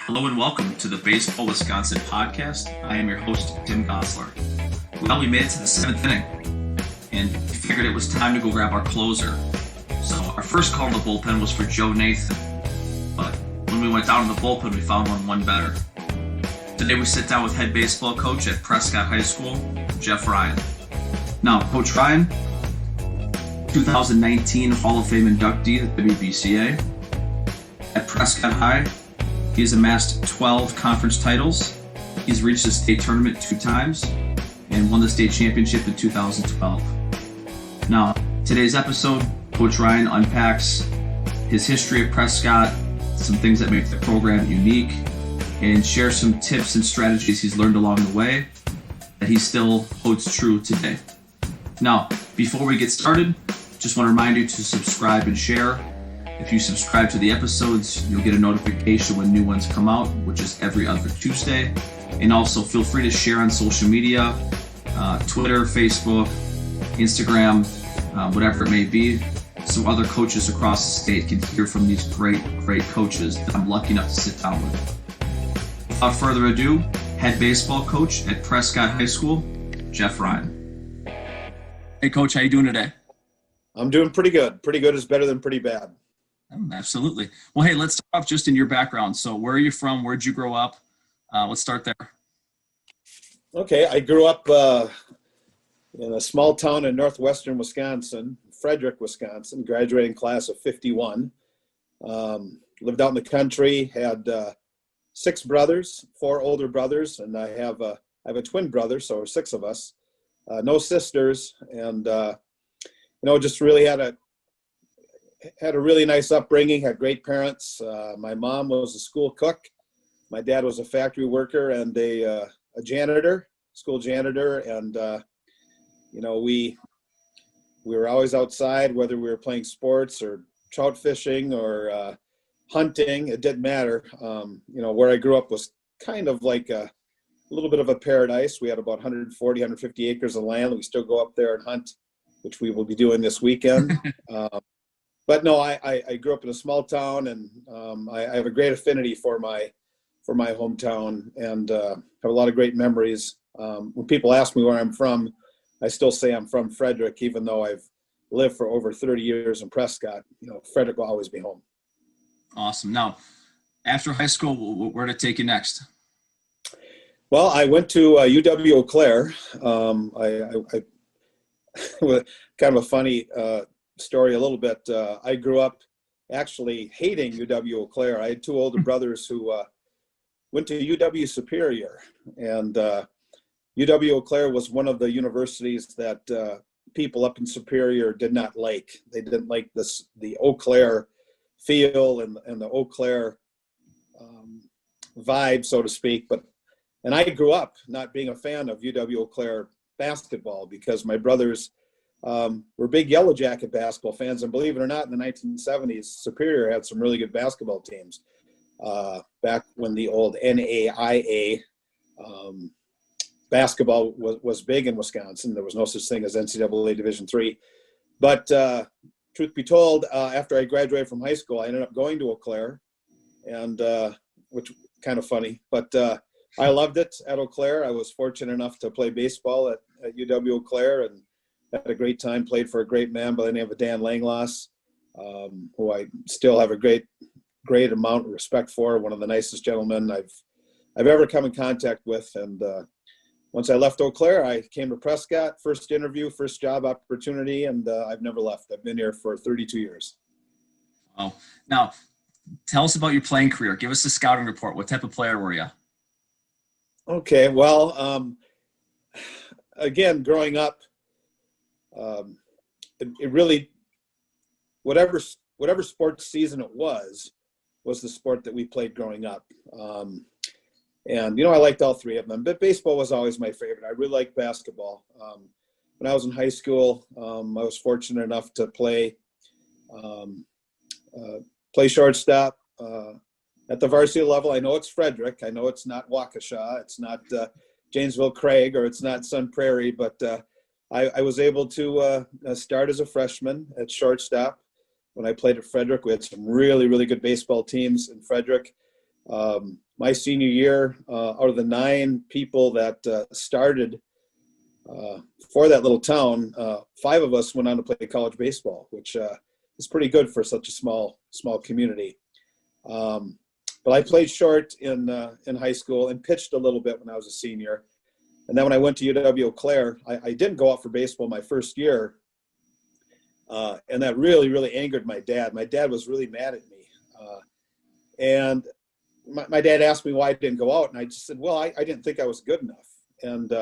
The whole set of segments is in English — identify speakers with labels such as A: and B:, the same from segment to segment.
A: Hello and welcome to the Baseball Wisconsin podcast. I am your host, Tim Gosler. Well, we made it to the seventh inning and figured it was time to go grab our closer. So our first call to the bullpen was for Joe Nathan. But when we went down to the bullpen, we found one better. Today we sit down with head baseball coach at Prescott High School, Jeff Ryan. Now, Coach Ryan, 2019 Hall of Fame inductee at WBCA. At Prescott High, he has amassed 12 conference titles. He's reached the state tournament 2 times and won the state championship in 2012. Now, today's episode, Coach Ryan unpacks his history at Prescott, some things that make the program unique, and shares some tips and strategies he's learned along the way that he still holds true today. Now, before we get started, just want to remind you to subscribe and share. If you subscribe to the episodes, you'll get a notification when new ones come out, which is every other Tuesday. And also feel free to share on social media, Twitter, Facebook, Instagram, whatever it may be, so other coaches across the state can hear from these great coaches that I'm lucky enough to sit down with. Without further ado, head baseball coach at Prescott High School, Jeff Ryan. Hey, Coach, how you doing today?
B: I'm doing pretty good. Pretty good is better than pretty bad.
A: Absolutely. Well, hey, let's start off just in your background. So where are you from? Where'd you grow up? Let's start there.
B: Okay, I grew up in a small town in northwestern Wisconsin, Frederick, Wisconsin, graduating class of 51. Lived out in the country, had 6 brothers, 4 older brothers, and I have a twin brother, so 6 of us. No sisters, and just really had a really nice upbringing, had great parents. My mom was a school cook. My dad was a factory worker and a janitor, school janitor. And, we were always outside, whether we were playing sports or trout fishing or hunting, it didn't matter. Where I grew up was kind of like a little bit of a paradise. We had about 140, 150 acres of land. We still go up there and hunt, which we will be doing this weekend. But no, I grew up in a small town, and I have a great affinity for my hometown, and have a lot of great memories. When people ask me where I'm from, I still say I'm from Frederick, even though I've lived for over 30 years in Prescott. Frederick will always be home. Awesome.
A: Now, after high school, where did it take you next?
B: Well, I went to UW Eau Claire. I kind of a funny story a little bit. I grew up actually hating UW Eau Claire. I had 2 older brothers who went to UW Superior, and UW Eau Claire was one of the universities that people up in Superior did not like. They didn't like the Eau Claire feel and the Eau Claire vibe, so to speak. And I grew up not being a fan of UW Eau Claire basketball because my brothers were big Yellow Jacket basketball fans, and believe it or not, in the 1970s, Superior had some really good basketball teams. Back when the old NAIA basketball was big in Wisconsin, there was no such thing as NCAA Division III. But truth be told, after I graduated from high school, I ended up going to Eau Claire, and which kind of funny, but I loved it at Eau Claire. I was fortunate enough to play baseball at UW Eau Claire, and had a great time, played for a great man by the name of Dan Langloss, who I still have a great amount of respect for, one of the nicest gentlemen I've ever come in contact with. And once I left Eau Claire, I came to Prescott, first interview, first job opportunity, and I've never left. I've been here for 32 years.
A: Wow. Now, tell us about your playing career. Give us a scouting report. What type of player were you?
B: Okay, well, again, growing up, it really, whatever sports season it was the sport that we played growing up. And, I liked all 3 of them, but baseball was always my favorite. I really liked basketball. When I was in high school, I was fortunate enough to play shortstop at the varsity level. I know it's Frederick. I know it's not Waukesha. It's not Janesville Craig, or it's not Sun Prairie, but I was able to start as a freshman at shortstop. When I played at Frederick, we had some really, really good baseball teams in Frederick. My senior year, out of the 9 people that started for that little town, 5 of us went on to play college baseball, which is pretty good for such a small community. But I played short in high school and pitched a little bit when I was a senior. And then when I went to UW Eau Claire, I didn't go out for baseball my first year. And that really, really angered my dad. My dad was really mad at me. And my dad asked me why I didn't go out. And I just said, well, I didn't think I was good enough. And,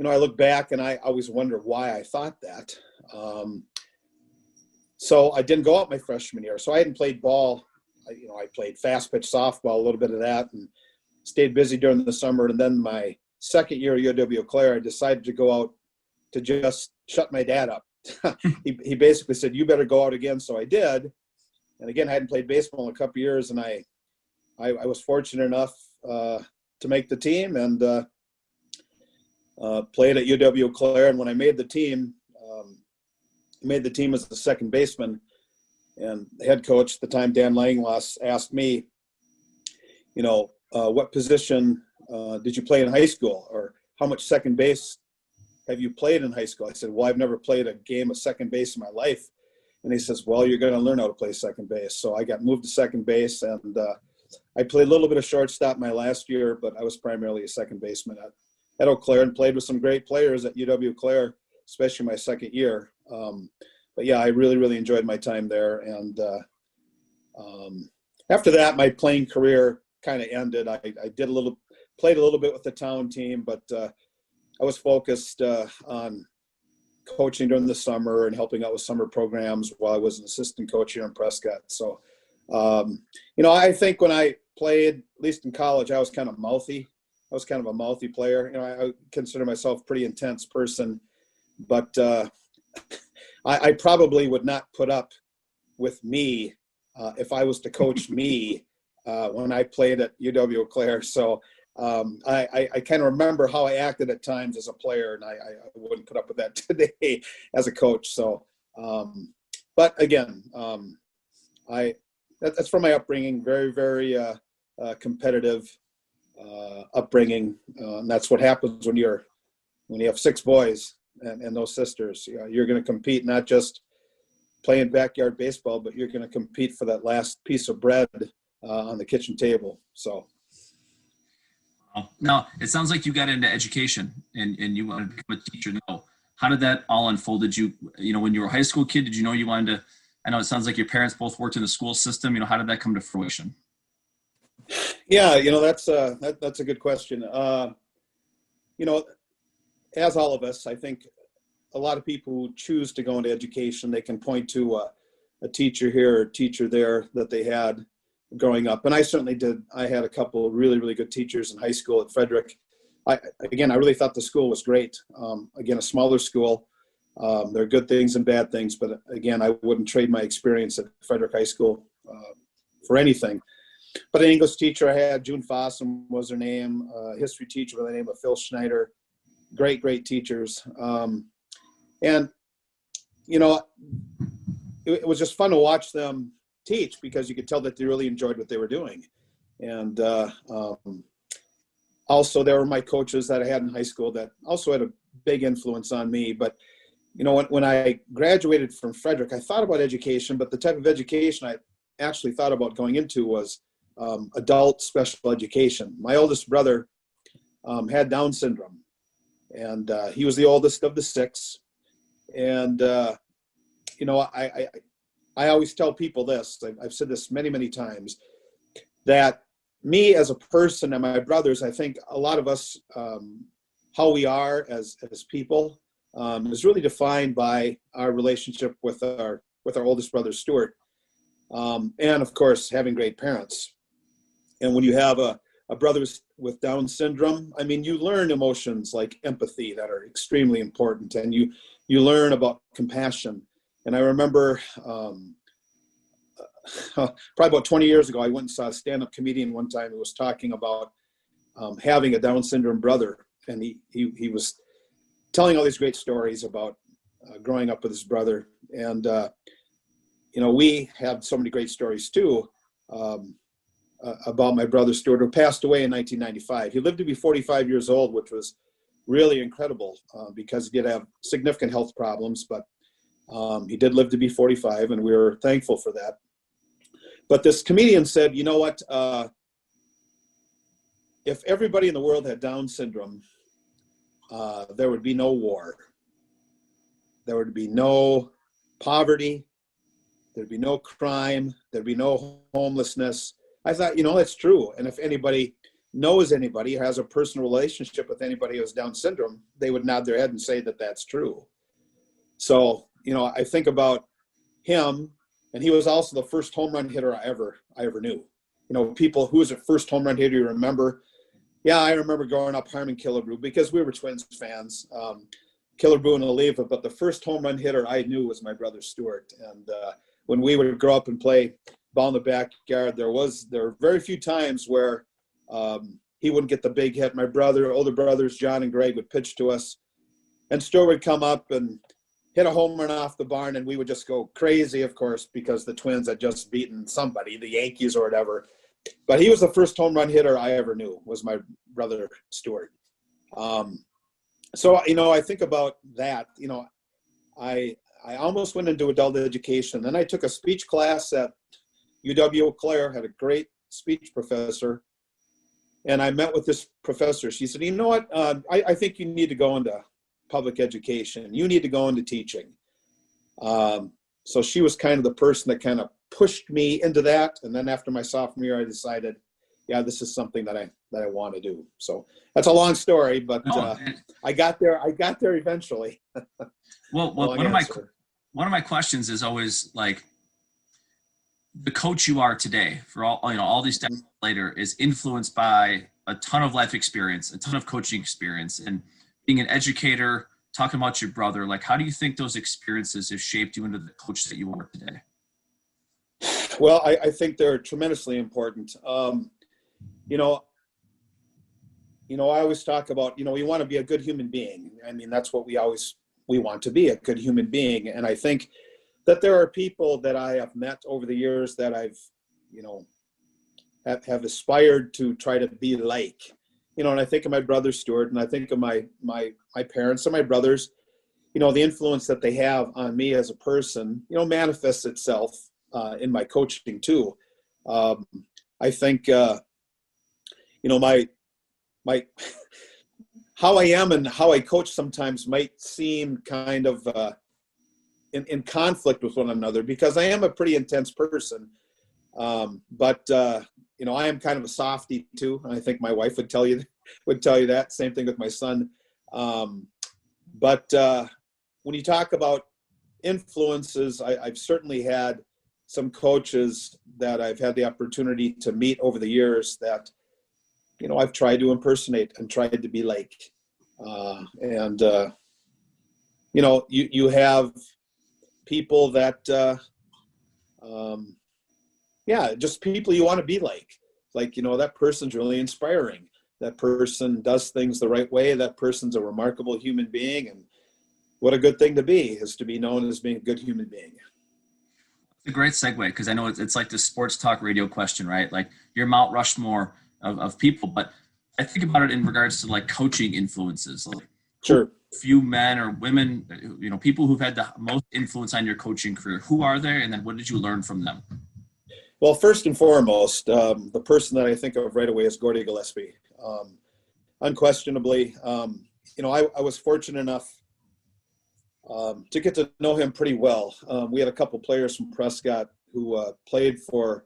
B: I look back and I always wonder why I thought that. So I didn't go out my freshman year. So I hadn't played ball. I played fast pitch softball, a little bit of that, and stayed busy during the summer. And then my second year at UW Eau Claire, I decided to go out to just shut my dad up. He basically said, you better go out again. So I did. And again, I hadn't played baseball in a couple of years, and I was fortunate enough to make the team and played at UW Eau Claire. And when I made the team as the second baseman, and the head coach at the time, Dan Langloss, asked me, what position did you play in high school, or how much second base have you played in high school? I said, well, I've never played a game of second base in my life. And he says, well, you're going to learn how to play second base. So I got moved to second base, and I played a little bit of shortstop my last year, but I was primarily a second baseman at Eau Claire, and played with some great players at UW Eau Claire, especially my second year. But yeah, I really, really enjoyed my time there. And after that, my playing career kind of ended. I played a little bit with the town team, but I was focused on coaching during the summer and helping out with summer programs while I was an assistant coach here in Prescott. So, I think when I played, at least in college, I was kind of mouthy. I was kind of a mouthy player. I consider myself a pretty intense person, but I probably would not put up with me if I was to coach me when I played at UW Eau Claire. So I kind of remember how I acted at times as a player, and I wouldn't put up with that today as a coach. So, but again, that's from my upbringing, very, very competitive upbringing. And that's what happens when you have 6 boys and no sisters. You're going to compete, not just playing backyard baseball, but you're going to compete for that last piece of bread on the kitchen table. So.
A: Now, it sounds like you got into education and you wanted to become a teacher. Now, how did that all unfold? Did you, when you were a high school kid, did you know you wanted to, I know it sounds like your parents both worked in the school system. How did that come to fruition?
B: Yeah, that's a good question. As all of us, I think a lot of people who choose to go into education, they can point to a teacher here or a teacher there that they had growing up. And I certainly did. I had a couple of really, really good teachers in high school at Frederick. I really thought the school was great. Again, a smaller school. There are good things and bad things, but again, I wouldn't trade my experience at Frederick High School for anything. But an English teacher I had, June Fossum was her name, a history teacher by the name of Phil Schneider. Great, great teachers. And it was just fun to watch them teach, because you could tell that they really enjoyed what they were doing. And also there were my coaches that I had in high school that also had a big influence on me. But when I graduated from Frederick, I thought about education, but the type of education I actually thought about going into was adult special education. My oldest brother had Down syndrome, and he was the oldest of the 6. And I always tell people this, I've said this many, many times, that me as a person and my brothers, I think a lot of us, how we are as people, is really defined by our relationship with our oldest brother, Stuart. And of course, having great parents. And when you have a brother with Down syndrome, you learn emotions like empathy that are extremely important, and you learn about compassion. And I remember probably about 20 years ago, I went and saw a stand-up comedian one time who was talking about having a Down syndrome brother. And he was telling all these great stories about growing up with his brother. And, we have so many great stories too. about my brother Stuart, who passed away in 1995. He lived to be 45 years old, which was really incredible because he did have significant health problems, but he did live to be 45, and we were thankful for that. But this comedian said, you know what, if everybody in the world had Down syndrome, there would be no war. There would be no poverty. There'd be no crime. There'd be no homelessness. I thought, that's true. And if anybody knows anybody, has a personal relationship with anybody who has Down syndrome, they would nod their head and say that that's true. So, I think about him, and he was also the first home run hitter I ever knew. People, who was the first home run hitter you remember? Yeah, I remember growing up Harmon Killebrew because we were Twins fans. Killebrew and Oliva, but the first home run hitter I knew was my brother Stuart. And when we would grow up and play ball in the backyard, there were very few times where he wouldn't get the big hit. My older brothers, John and Greg, would pitch to us, and Stuart would come up and hit a home run off the barn, and we would just go crazy, of course, because the Twins had just beaten somebody, the Yankees or whatever. But he was the first home run hitter I ever knew, was my brother Stuart. So, I think about that. I almost went into adult education. Then I took a speech class at UW-Eau Claire, had a great speech professor. And I met with this professor. She said, you know what, I think you need to go into public education. You need to go into teaching. So she was kind of the person that kind of pushed me into that. And then after my sophomore year, I decided, yeah, this is something that I want to do. So that's a long story, but I got there eventually.
A: Well, one of my questions is always like, the coach you are today, for all these decades later, is influenced by a ton of life experience, a ton of coaching experience, and being an educator, talking about your brother. Like, how do you think those experiences have shaped you into the coach that you are today?
B: Well, I think they're tremendously important. I always talk about, we want to be a good human being. I mean, that's what we want to be, a good human being. And I think that there are people that I have met over the years that I've, have aspired to try to be like, and I think of my brother Stuart, and I think of my parents and my brothers, the influence that they have on me as a person, manifests itself in my coaching too. I think, my how I am and how I coach sometimes might seem kind of in conflict with one another, because I am a pretty intense person. But I am kind of a softie too. And I think my wife would tell you that. Same thing with my son. But when you talk about influences, I've certainly had some coaches that I've had the opportunity to meet over the years that, I've tried to impersonate and tried to be like. You have people that, just people you want to be like, that person's really inspiring. That person does things the right way. That person's a remarkable human being. And what a good thing to be, is to be known as being a good human being.
A: It's a great segue, because I know it's like the sports talk radio question, right? Like, you're Mount Rushmore of people, but I think about it in regards to like coaching influences. Like,
B: sure.
A: Few men or women, people who've had the most influence on your coaching career. Who are they, and then what did you learn from them?
B: Well, first and foremost, the person that I think of right away is Gordy Gillespie. Unquestionably, I was fortunate enough to get to know him pretty well. We had a couple players from Prescott who played for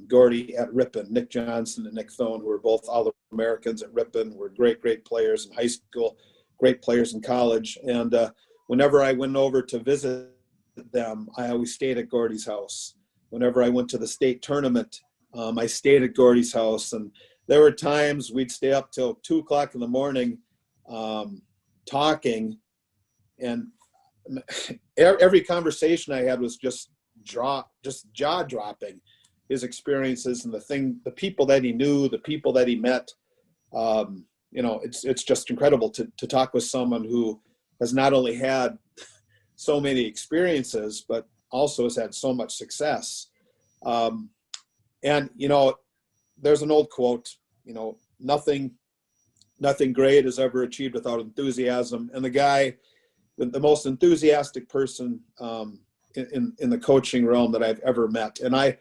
B: Gordy at Ripon, Nick Johnson and Nick Thone, who were both All-Americans at Ripon, were great players in high school, great players in college. And whenever I went over to visit them, I always stayed at Gordy's house. Whenever I went to the state tournament, I stayed at Gordy's house. And there were times we'd stay up till 2:00 in the morning talking. And every conversation I had was just jaw-dropping. His experiences and the people that he knew, the people that he met. It's just incredible to talk with someone who has not only had so many experiences, but also has had so much success. there's an old quote, nothing great is ever achieved without enthusiasm. And the guy, the most enthusiastic person in the coaching realm that I've ever met. And I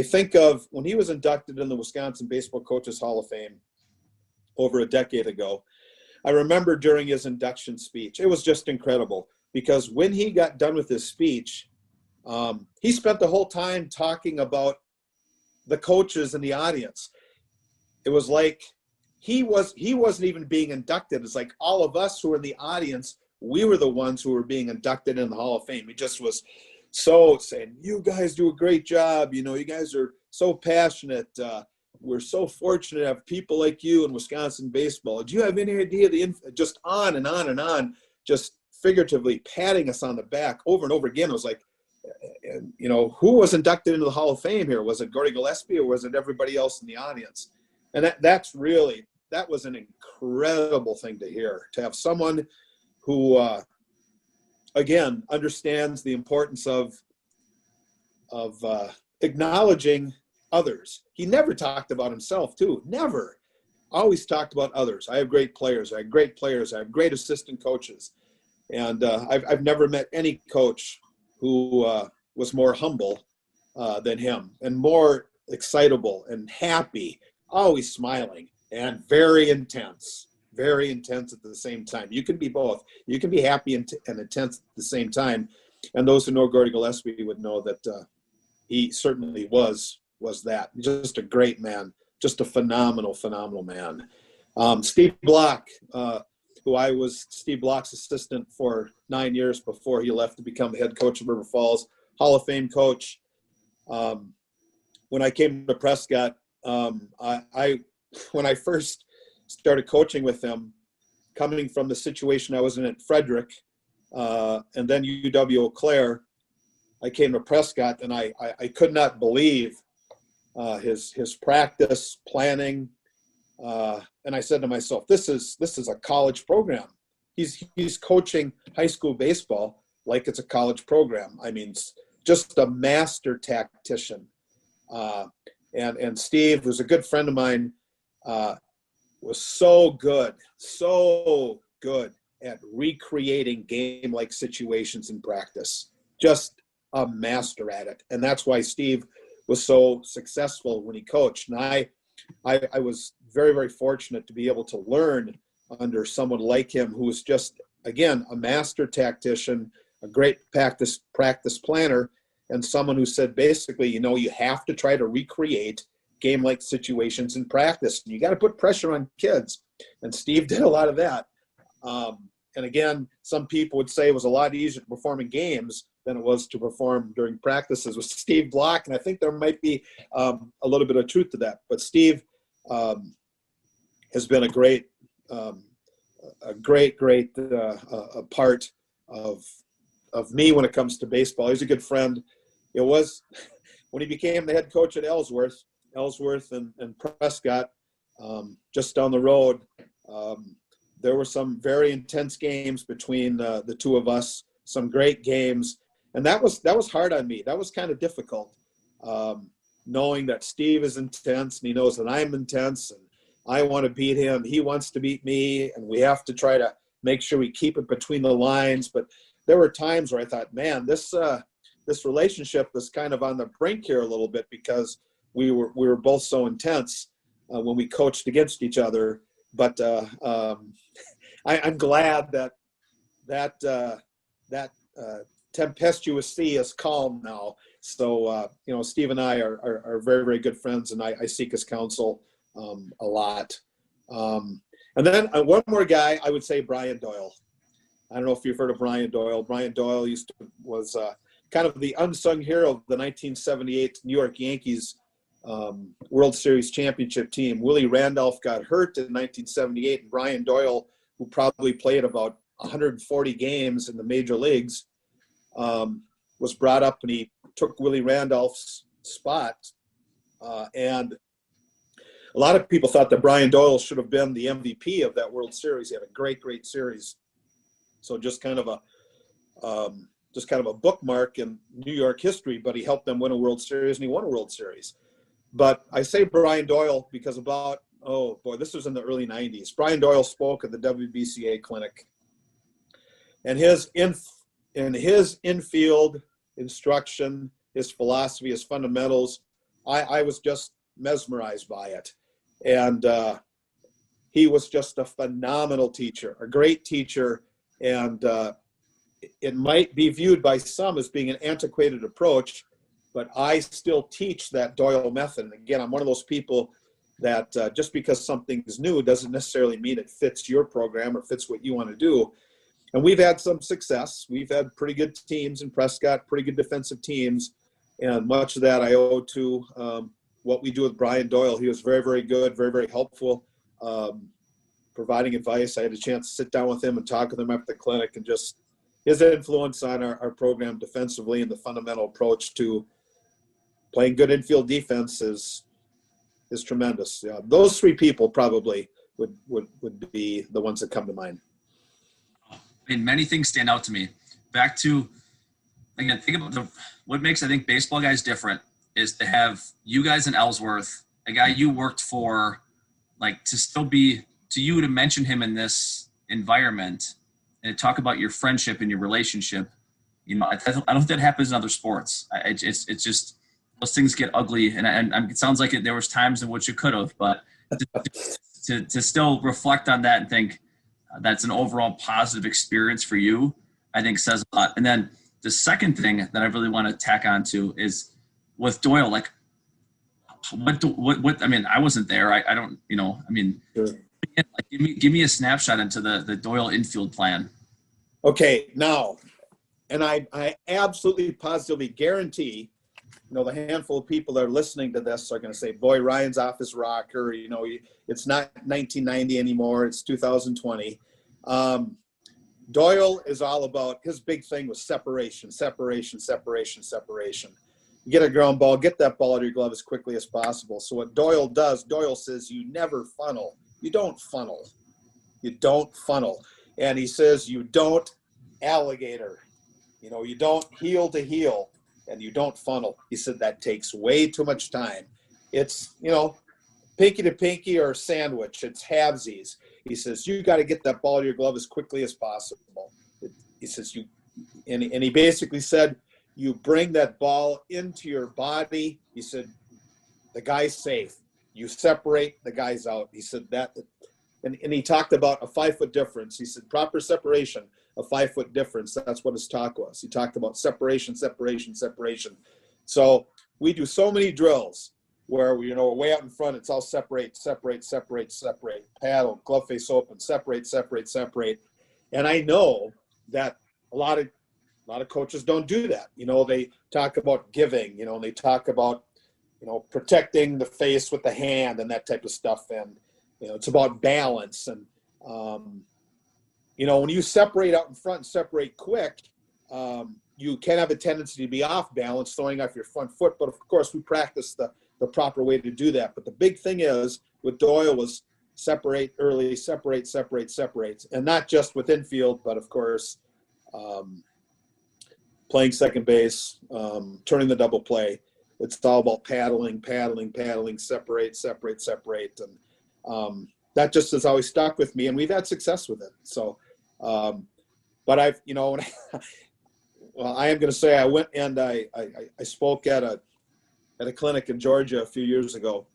B: think of when he was inducted in the Wisconsin Baseball Coaches Hall of Fame over a decade ago. I remember during his induction speech, it was just incredible, because when he got done with his speech, he spent the whole time talking about the coaches in the audience. It was like he wasn't even being inducted. It's like all of us who were in the audience, we were the ones who were being inducted in the Hall of Fame. He just was so saying, you guys do a great job. You guys are so passionate. We're so fortunate to have people like you in Wisconsin baseball. Do you have any idea just on and on and on, just figuratively patting us on the back over and over again. It was like, who was inducted into the Hall of Fame here? Was it Gordy Gillespie, or was it everybody else in the audience? And that was an incredible thing to hear, to have someone who, again, understands the importance of acknowledging others. He never talked about himself, too. Never. Always talked about others. I have great players. I have great players. I have great assistant coaches. And I've never met any coach who was more humble than him, and more excitable and happy, always smiling, and very intense at the same time. You can be both. You can be happy and intense at the same time. And those who know Gordy Gillespie would know that he certainly was that. Just a great man, just a phenomenal man. Steve Block, who I was Steve Block's assistant for 9 years before he left to become head coach of River Falls, Hall of Fame coach. When I came to Prescott, when I first started coaching with him, coming from the situation I was in at Frederick, and then UW Eau Claire, I came to Prescott, and I could not believe his practice planning. And I said to myself, this is a college program. He's coaching high school baseball like it's a college program. I mean, just a master tactician. And Steve, who's a good friend of mine, was so good at recreating game-like situations in practice. Just a master at it. And that's why Steve was so successful when he coached. And I was very, very fortunate to be able to learn under someone like him, who was just, again, a master tactician, a great practice planner, and someone who said, basically, you have to try to recreate game-like situations in practice. You got to put pressure on kids. And Steve did a lot of that. And again, some people would say it was a lot easier to perform in games than it was to perform during practices with Steve Block. And I think there might be a little bit of truth to that. But Steve has been a great part of me when it comes to baseball. He's a good friend. It was when he became the head coach at Ellsworth and Prescott, just down the road. There were some very intense games between the two of us, some great games. And that was hard on me. That was kind of difficult, knowing that Steve is intense and he knows that I'm intense and I want to beat him. He wants to beat me, and we have to try to make sure we keep it between the lines. But there were times where I thought, man, this relationship was kind of on the brink here a little bit, because we were both so intense when we coached against each other. But I'm glad that tempestuous sea is calm now. So, Steve and I are very, very good friends, and I seek his counsel a lot. And then one more guy, I would say Brian Doyle. I don't know if you've heard of Brian Doyle. Brian Doyle was kind of the unsung hero of the 1978 New York Yankees World Series championship team. Willie Randolph got hurt in 1978, and Brian Doyle, who probably played about 140 games in the major leagues, was brought up, and he took Willie Randolph's spot. And a lot of people thought that Brian Doyle should have been the MVP of that World Series. He had a great, great series. So just kind of a bookmark in New York history, but he helped them win a World Series, and he won a World Series. But I say Brian Doyle because this was in the early 90s. Brian Doyle spoke at the WBCA clinic. And his infield instruction, his philosophy, his fundamentals, I was just mesmerized by it. And he was just a phenomenal teacher, a great teacher. And it might be viewed by some as being an antiquated approach, but I still teach that Doyle method. And again, I'm one of those people that just because something is new doesn't necessarily mean it fits your program or fits what you want to do. And we've had some success. We've had pretty good teams in Prescott, pretty good defensive teams. And much of that I owe to what we do with Brian Doyle. He was very, very good, very, very helpful, providing advice. I had a chance to sit down with him and talk with him after the clinic, and just his influence on our program defensively and the fundamental approach to playing good infield defense is tremendous. Yeah, those three people probably would be the ones that come to mind.
A: I mean, many things stand out to me. Back to, again, think about what makes, I think, baseball guys different is to have you guys in Ellsworth, a guy you worked for, like, to still be, to you to mention him in this environment and talk about your friendship and your relationship. You know, I don't think that happens in other sports. It's just, those things get ugly. And it sounds like there was times in which you could have, but to still reflect on that and think, that's an overall positive experience for you, I think says a lot. And then the second thing that I really want to tack on to is with Doyle, like what I mean, I wasn't there. I don't, you know, I mean,
B: Sure.
A: Like, give me a snapshot into the Doyle infield plan.
B: Okay, now, and I absolutely positively guarantee, you know, the handful of people that are listening to this are going to say, boy, Ryan's off his rocker. You know, it's not 1990 anymore. It's 2020. Doyle is all about, his big thing was separation. You get a ground ball, get that ball out of your glove as quickly as possible. So what Doyle does, Doyle says, you never funnel. You don't funnel. And he says, you don't alligator. You know, you don't heel to heel. And you don't funnel. He said that takes way too much time. It's, you know, pinky to pinky or sandwich. It's halvesies. He says, you got to get that ball to your glove as quickly as possible. He says, and he basically said, you bring that ball into your body. He said, the guy's safe. You separate, the guy's out. He said that, and he talked about a 5-foot difference. He said, proper separation, a 5-foot difference. That's what his talk was. He talked about separation. So we do so many drills where, you know, way out in front, it's all separate, paddle, glove face open, separate. And I know that a lot of coaches don't do that. You know, they talk about giving, you know, and they talk about, you know, protecting the face with the hand and that type of stuff. And, you know, it's about balance. And, you know, when you separate out in front and separate quick, you can have a tendency to be off balance, throwing off your front foot. But of course, we practice the proper way to do that. But the big thing is with Doyle was separate early, separate, and not just with infield, but of course, playing second base, turning the double play. It's all about paddling, separate. And that just has always stuck with me, and we've had success with it. So, but I've, you know, well, I am going to say I went and I spoke at a clinic in Georgia a few years ago,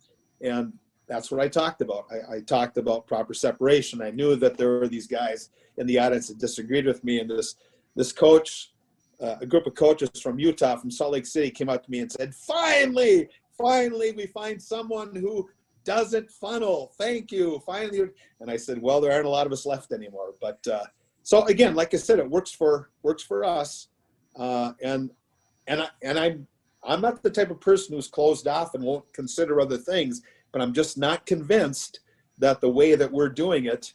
B: and that's what I talked about. I talked about proper separation. I knew that there were these guys in the audience that disagreed with me, and this coach, a group of coaches from Utah, from Salt Lake City, came up to me and said, finally, we find someone who doesn't funnel. Thank you. Finally. And I said, well, there aren't a lot of us left anymore. But so again, like I said, it works for us. And I'm not the type of person who's closed off and won't consider other things, but I'm just not convinced that the way that we're doing it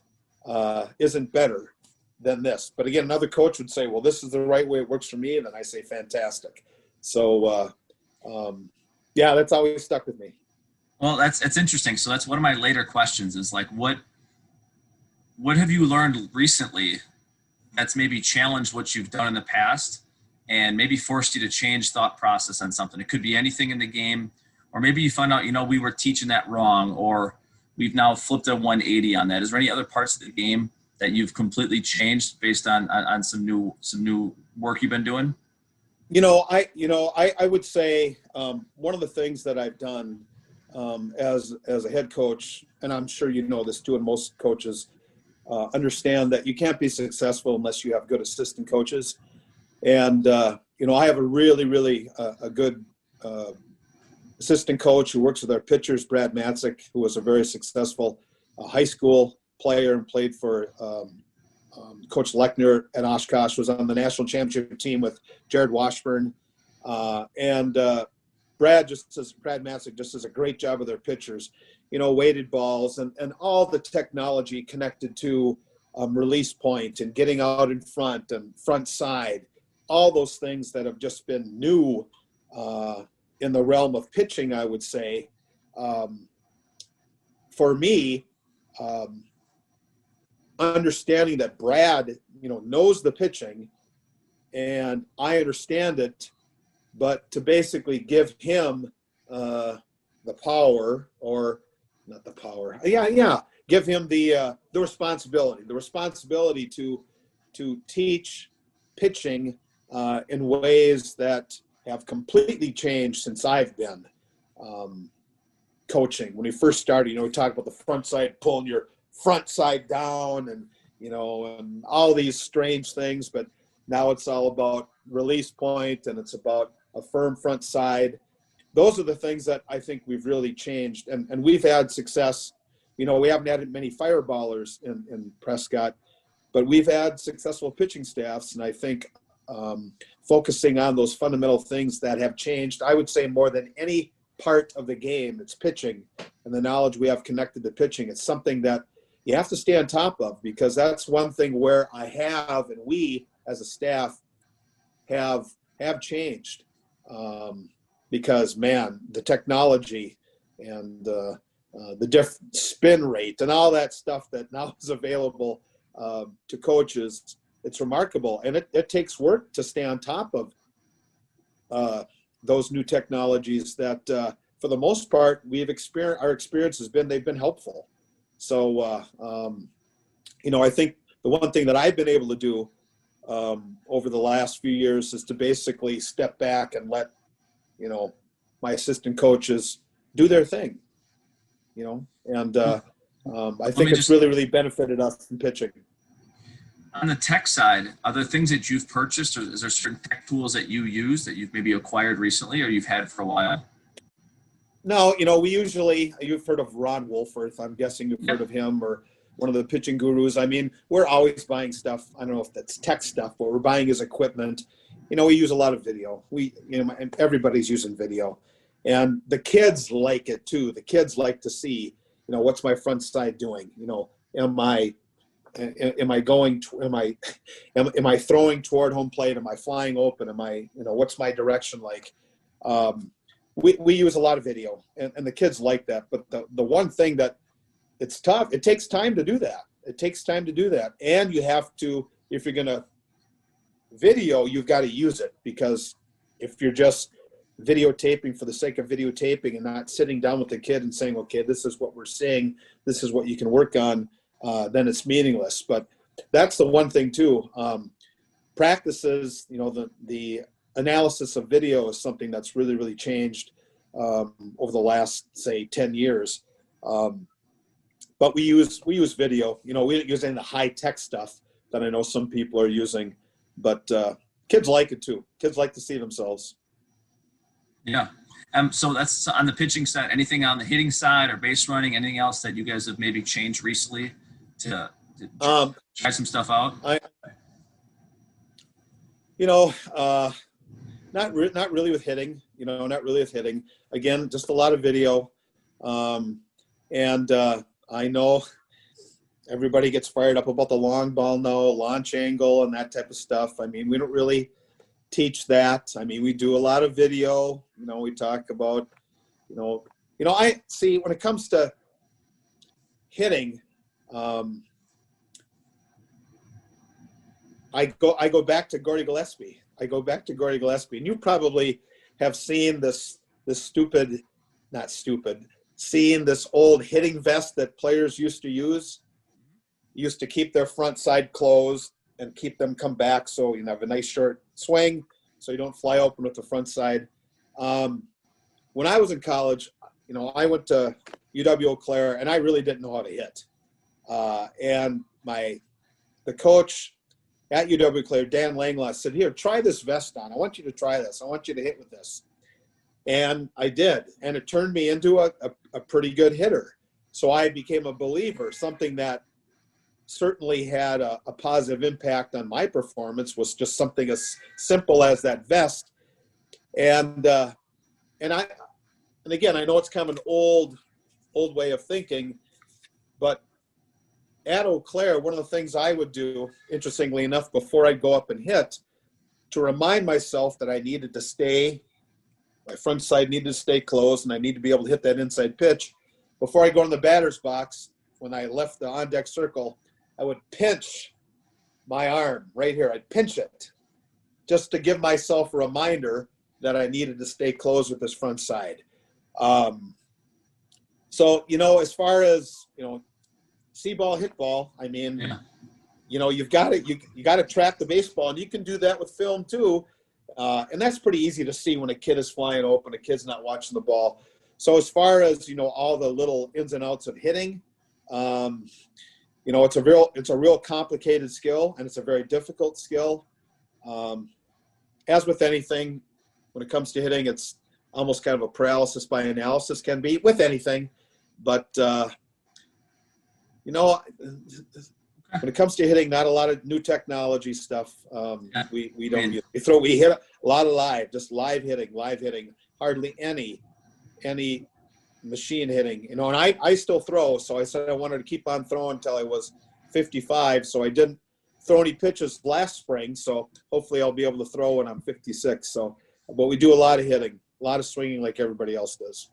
B: isn't better than this. But again, another coach would say, well, this is the right way, it works for me. And then I say, fantastic. So yeah, that's always stuck with me.
A: Well, it's interesting. So that's one of my later questions is like, what have you learned recently that's maybe challenged what you've done in the past and maybe forced you to change thought process on something? It could be anything in the game, or maybe you found out, we were teaching that wrong, or we've now flipped a 180 on that. Is there any other parts of the game that you've completely changed based on some new work you've been doing?
B: I would say one of the things that I've done as a head coach, and I'm sure you know this too, and most coaches understand that you can't be successful unless you have good assistant coaches. And I have a really a good assistant coach who works with our pitchers, Brad Matzik, who was a very successful high school player and played for Coach Lechner at Oshkosh, was on the national championship team with Jared Washburn. And Brad Matzik just does a great job with their pitchers, weighted balls and all the technology connected to release point and getting out in front and front side, all those things that have just been new in the realm of pitching, I would say. For me, understanding that Brad, knows the pitching and I understand it, but to basically give him the power, or not the power. Give him the responsibility to teach pitching in ways that have completely changed since I've been coaching. When we first started, we talked about the front side, pulling your front side down and all these strange things, but now it's all about release point and it's about a firm front side. Those are the things that I think we've really changed, and we've had success. We haven't had many fireballers in Prescott, but we've had successful pitching staffs, and I think focusing on those fundamental things that have changed, I would say more than any part of the game, it's pitching and the knowledge we have connected to pitching. It's something that you have to stay on top of, because that's one thing where I have, and we as a staff have changed. Because man, the technology and the different spin rate and all that stuff that now is available to coaches, it's remarkable. And it takes work to stay on top of those new technologies that for the most part our experience has been, they've been helpful. So, I think the one thing that I've been able to do over the last few years is to basically step back and let, my assistant coaches do their thing, and I think it's really benefited us in pitching.
A: On the tech side, are there things that you've purchased, or is there certain tech tools that you use that you've maybe acquired recently or you've had for a while?
B: No, we usually, you've heard of Ron Wolforth. I'm guessing you've heard of him, or one of the pitching gurus. I mean, we're always buying stuff. I don't know if that's tech stuff, but we're buying his equipment. We use a lot of video. And everybody's using video, and the kids like it too. The kids like to see, what's my front side doing? Am I throwing toward home plate? Am I flying open? What's my direction like? We use a lot of video, and the kids like that. But the one thing that it's tough, it takes time to do that. And you have to, if you're going to video, you've got to use it, because if you're just videotaping for the sake of videotaping and not sitting down with the kid and saying, okay, this is what we're seeing, this is what you can work on, then it's meaningless. But that's the one thing too. Practices, the analysis of video is something that's really changed over the last, say, 10 years. But we use video. We don't use any of the high tech stuff that I know some people are using, but kids like it too. Kids like to see themselves.
A: Yeah. So that's on the pitching side. Anything on the hitting side or base running? Anything else that you guys have maybe changed recently to try some stuff out? Not
B: really with hitting. Not really with hitting. Again, just a lot of video, and I know everybody gets fired up about the long ball now, launch angle, and that type of stuff. I mean, we don't really teach that. I mean, we do a lot of video. We talk about, I see when it comes to hitting, I go back to Gordy Gillespie. And you probably have seen this stupid not stupid, seeing this old hitting vest that players used to use, used to keep their front side closed and keep them come back so you have a nice short swing so you don't fly open with the front side. When I was in college, I went to UW Eau Claire, and I really didn't know how to hit. And the coach at UW Eau Claire, Dan Langlois, said, "Here, try this vest on. I want you to try this. I want you to hit with this." And I did, and it turned me into a pretty good hitter. So I became a believer. Something that certainly had a positive impact on my performance was just something as simple as that vest. And again, I know it's kind of an old way of thinking, but at Eau Claire, one of the things I would do, interestingly enough, before I'd go up and hit, to remind myself that I needed to stay, my front side needed to stay closed, and I need to be able to hit that inside pitch. Before I go in the batter's box, when I left the on-deck circle, I would pinch my arm right here. I'd pinch it just to give myself a reminder that I needed to stay closed with this front side. So, as far as, see ball, hit ball, I mean, you've got to, you got to track the baseball, and you can do that with film too. And that's pretty easy to see when a kid is flying open, a kid's not watching the ball. So as far as, all the little ins and outs of hitting, it's a real complicated skill, and it's a very difficult skill. As with anything, when it comes to hitting, it's almost kind of a paralysis by analysis can be with anything. But, when it comes to hitting, not a lot of new technology stuff. We don't use. We hit a lot of live hitting, hardly any machine hitting. And I still throw, so I said I wanted to keep on throwing until I was 55. So I didn't throw any pitches last spring. So hopefully I'll be able to throw when I'm 56. So, but we do a lot of hitting, a lot of swinging like everybody else does.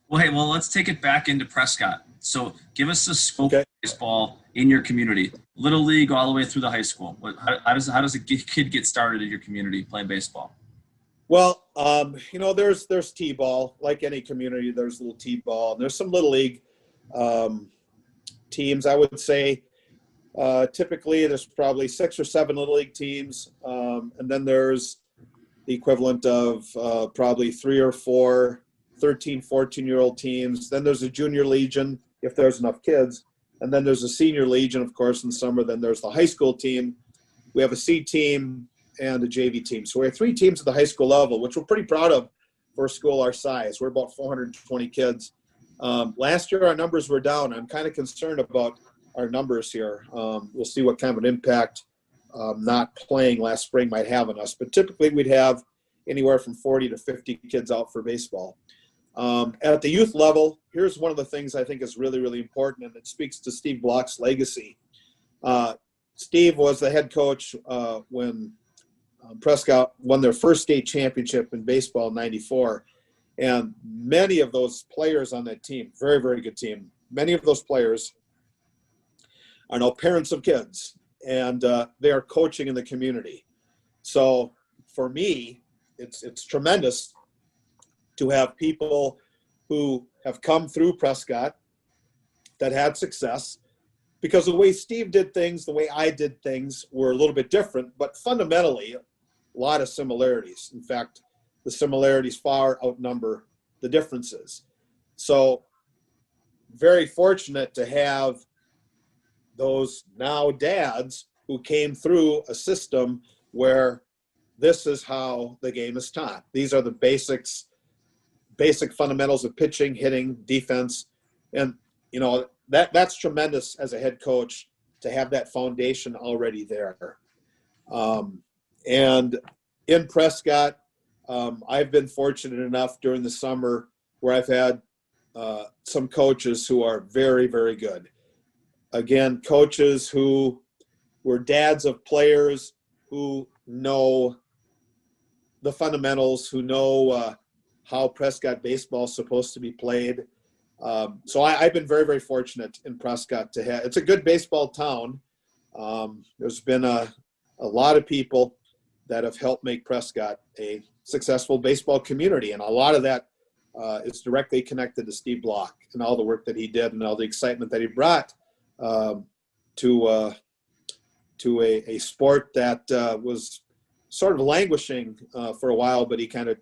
A: Well, let's take it back into Prescott. So give us the scope of baseball in your community, little league all the way through the high school. How does a kid get started in your community playing baseball?
B: Well, there's t-ball, like any community. There's little t-ball. There's some little league teams. I would say typically there's probably 6 or 7 little league teams, and then there's the equivalent of probably 3 or 4 13, 14-year-old teams. Then there's a junior legion if there's enough kids. And then there's a senior legion, of course, in the summer. Then there's the high school team. We have a C team and a JV team. So we have 3 teams at the high school level, which we're pretty proud of for a school our size. We're about 420 kids. Last year, our numbers were down. I'm kind of concerned about our numbers here. We'll see what kind of an impact not playing last spring might have on us. But typically, we'd have anywhere from 40 to 50 kids out for baseball. At the youth level, here's one of the things I think is really, really important, and it speaks to Steve Block's legacy. Steve was the head coach when Prescott won their first state championship in baseball in '94. And many of those players on that team, very, very good team, many of those players are now parents of kids, and they are coaching in the community. So for me, it's tremendous to have people who have come through Prescott that had success, because the way Steve did things, the way I did things were a little bit different, but fundamentally a lot of similarities. In fact, the similarities far outnumber the differences. So very fortunate to have those now dads who came through a system where this is how the game is taught. These are the basic fundamentals of pitching, hitting, defense. And, that's tremendous as a head coach to have that foundation already there. And in Prescott, I've been fortunate enough during the summer where I've had some coaches who are very, very good. Again, coaches who were dads of players who know the fundamentals, who know how Prescott baseball is supposed to be played. So I've been very, very fortunate in Prescott to have. It's a good baseball town. There's been a lot of people that have helped make Prescott a successful baseball community, and a lot of that is directly connected to Steve Block and all the work that he did and all the excitement that he brought to a sport that was sort of languishing for a while, but he kind of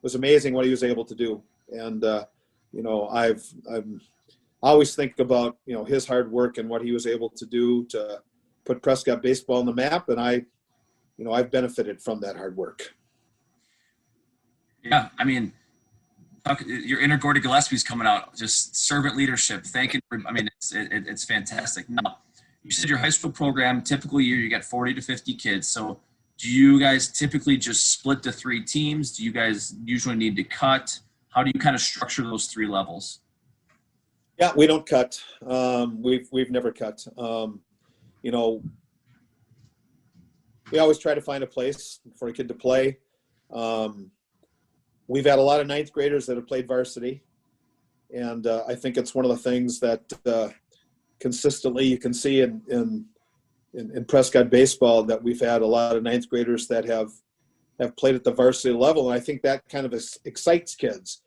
B: was amazing what he was able to do. And I've always think about his hard work and what he was able to do to put Prescott baseball on the map, and I've benefited from that hard work.
A: Yeah, I mean, your inner Gordy Gillespie's coming out, just servant leadership. Thank you. I mean, it's fantastic. Now, you said your high school program, typical year, you got 40 to 50 kids. So do you guys typically just split to 3 teams? Do you guys usually need to cut? How do you kind of structure those 3 levels?
B: Yeah, we don't cut. We've never cut. We always try to find a place for a kid to play. We've had a lot of 9th graders that have played varsity, and I think it's one of the things that consistently you can see in Prescott baseball, that we've had a lot of 9th graders that have played at the varsity level, and I think that kind of excites kids.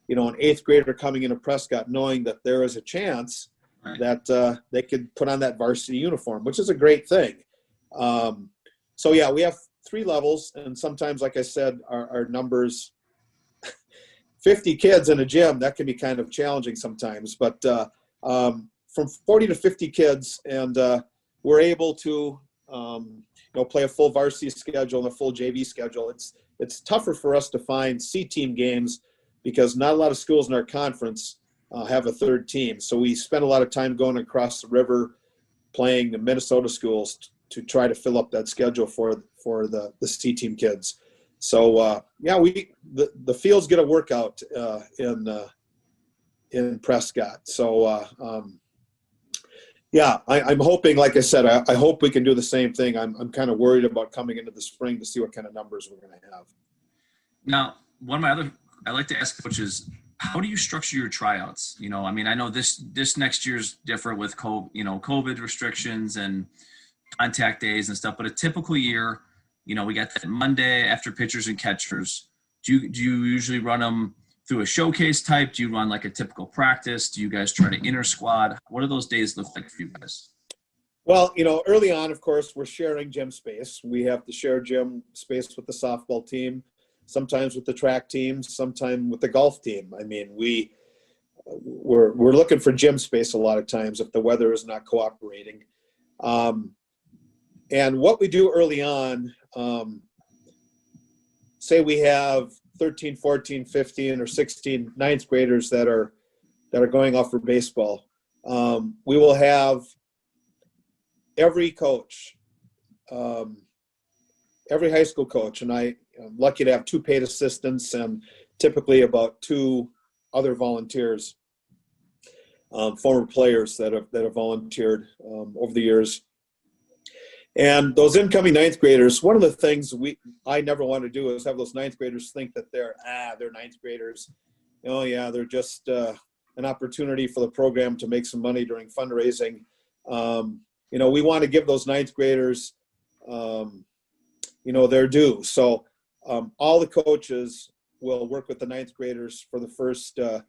B: An 8th grader coming into Prescott knowing that there is a chance that they could put on that varsity uniform, which is a great thing. So yeah, we have 3 levels, and sometimes, like I said, our numbers, 50 kids in a gym, that can be kind of challenging sometimes. But from 40 to 50 kids, and we're able to play a full varsity schedule and a full JV schedule. It's tougher for us to find C-team games because not a lot of schools in our conference have a 3rd team. So we spend a lot of time going across the river playing the Minnesota schools to try to fill up that schedule for the C-team kids. So the fields get a workout in Prescott. So I'm hoping, like I said, I hope we can do the same thing. I'm kind of worried about coming into the spring to see what kind of numbers we're going to have. Now,
A: I like to ask coaches, how do you structure your tryouts? I mean, I know this next year's different with COVID restrictions and contact days and stuff, but a typical year, we got that Monday after pitchers and catchers. Do you usually run them through a showcase type? Do you run like a typical practice? Do you guys try to inter squad? What do those days look like for you guys?
B: Well, early on, of course, we're sharing gym space. We have to share gym space with the softball team, sometimes with the track team, sometimes with the golf team. I mean, we're looking for gym space a lot of times if the weather is not cooperating. And what we do early on, say we have 13, 14, 15, or 16 9th graders that are going off for baseball. We will have every coach, every high school coach, and I'm lucky to have 2 paid assistants and typically about 2 other volunteers, former players that have volunteered over the years. And those incoming 9th graders, one of the things I never want to do is have those 9th graders think that they're 9th graders. Oh yeah, they're just an opportunity for the program to make some money during fundraising. We want to give those 9th graders, their due. So all the coaches will work with the 9th graders for the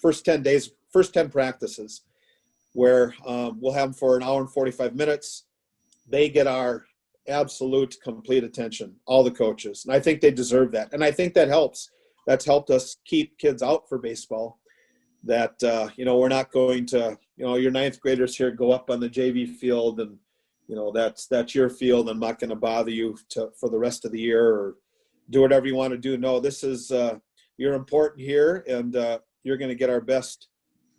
B: first 10 days, first 10 practices, where we'll have them for an hour and 45 minutes. They get our absolute complete attention, all the coaches. And I think they deserve that. And I think that helps. That's helped us keep kids out for baseball. That, we're not going to, your 9th graders here go up on the JV field and, that's your field. I'm not going to bother you for the rest of the year or do whatever you want to do. No, this is, you're important here and you're going to get our best.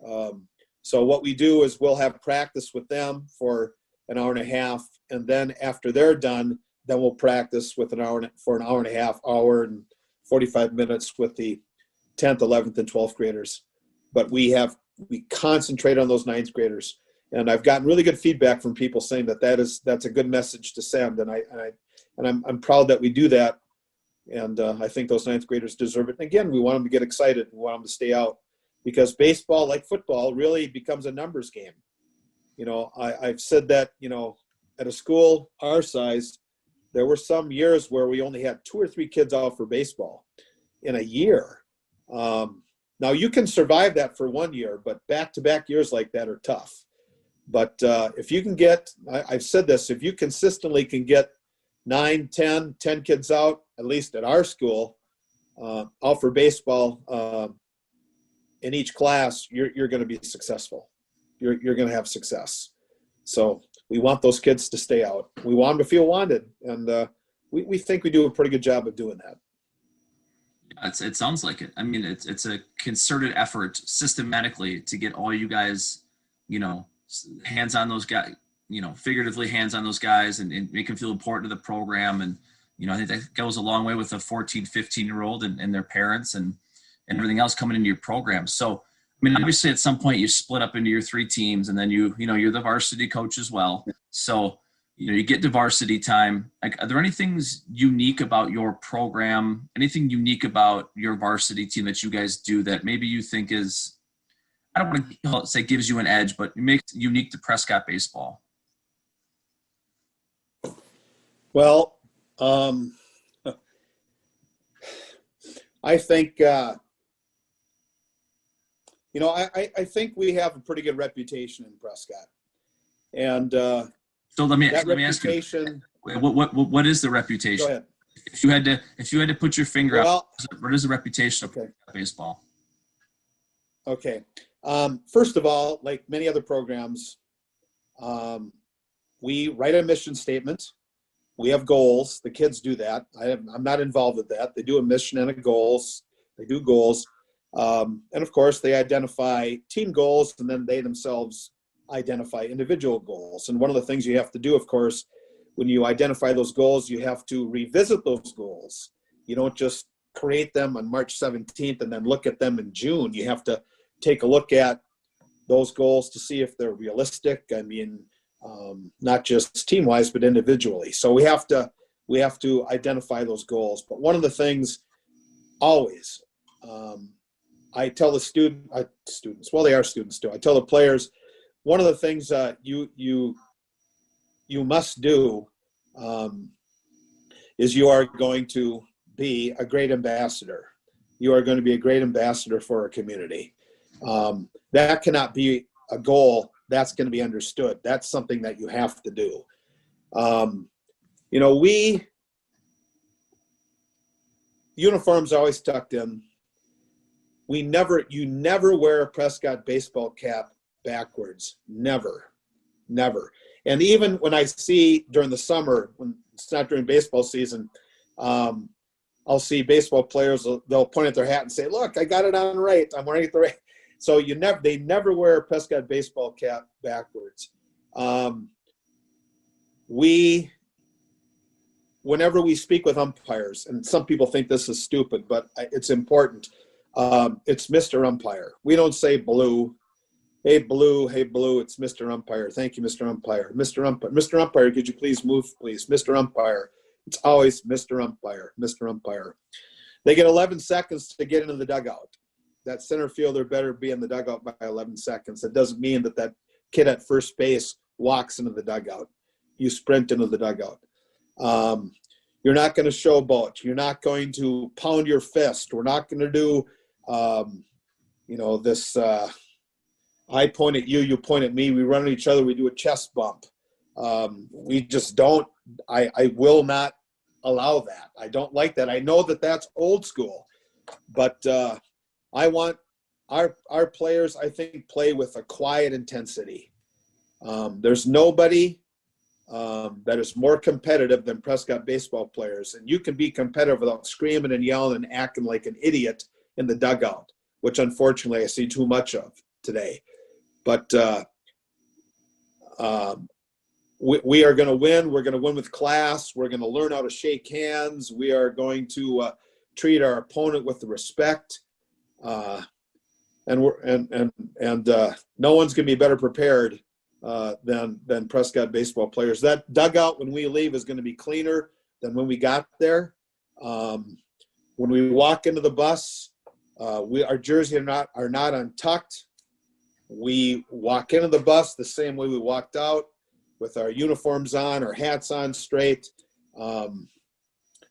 B: So what we do is we'll have practice with them for an hour and a half. And then after they're done, then we'll practice with an hour and a half, hour and 45 minutes with the 10th, 11th, and 12th graders. But we concentrate on those 9th graders. And I've gotten really good feedback from people saying that's a good message to send. And I'm proud that we do that. And I think those 9th graders deserve it. And again, we want them to get excited. We want them to stay out because baseball, like football, really becomes a numbers game. I've said that, at a school our size, there were some years where we only had 2 or 3 kids out for baseball in a year. Now you can survive that for 1 year, but back-to-back years like that are tough. But if you can get, I've said this, if you consistently can get 9, 10 kids out, at least at our school, out for baseball in each class, you're going to be successful. You're going to have success. So we want those kids to stay out. We want them to feel wanted, and we think we do a pretty good job of doing that.
A: It sounds like it. I mean, it's a concerted effort systematically to get all you guys, hands on those guys, figuratively hands on those guys and make them feel important to the program. And, I think that goes a long way with a 14, 15-year-old and their parents and everything else coming into your program. So, I mean, obviously at some point you split up into your 3 teams, and then you're the varsity coach as well. So, you get to varsity time. Like, are there any things unique about your program, anything unique about your varsity team that you guys do that maybe you think is, I don't want to say gives you an edge, but it makes it unique to Prescott baseball?
B: Well, I think, I think we have a pretty good reputation in Prescott. And
A: so let me ask you, what is the reputation?
B: Go ahead.
A: If you had to put your finger out, what is the reputation of Prescott baseball?
B: Okay. First of all, like many other programs, we write a mission statement. We have goals. The kids do that. I'm not involved with that. They do a mission and a goals. They do goals. And of course, they identify team goals, and then they themselves identify individual goals. And one of the things you have to do, of course, when you identify those goals, you have to revisit those goals. You don't just create them on March 17th and then look at them in June. You have to take a look at those goals to see if they're realistic. I mean, not just team-wise, but individually. So we have to identify those goals. But one of the things always, I tell the students, well, they are students too. I tell the players, one of the things you must do is you are going to be a great ambassador. You are going to be a great ambassador for our community. That cannot be a goal that's going to be understood. That's something that you have to do. Uniforms are always tucked in. You never wear a Prescott baseball cap backwards. Never. And even when I see during the summer, when it's not during baseball season, I'll see baseball players, they'll point at their hat and say, look, I got it on right. I'm wearing it the right. So they never wear a Prescott baseball cap backwards. Whenever we speak with umpires, and some people think this is stupid, but it's important. It's Mr. Umpire. We don't say blue. Hey, blue. Hey, blue. It's Mr. Umpire. Thank you, Mr. Umpire. Mr. Umpire, could you please move, please? Mr. Umpire. It's always Mr. Umpire. Mr. Umpire. They get 11 seconds to get into the dugout. That center fielder better be in the dugout by 11 seconds. That doesn't mean that kid at first base walks into the dugout. You sprint into the dugout. You're not going to showboat. You're not going to pound your fist. We're not going to do, this I point at you, you point at me. We run at each other. We do a chest bump. We just don't. I will not allow that. I don't like that. I know that that's old school, but I want our players, I think, play with a quiet intensity. There's nobody that is more competitive than Prescott baseball players. And you can be competitive without screaming and yelling and acting like an idiot in the dugout, which unfortunately I see too much of today. But we are going to win. We're going to win with class. We're going to learn how to shake hands. We are going to treat our opponent with respect. And no one's going to be better prepared than Prescott baseball players. That dugout when we leave is going to be cleaner than when we got there. When we walk into the bus, our jerseys are not untucked. We walk into the bus the same way we walked out, with our uniforms on, our hats on straight.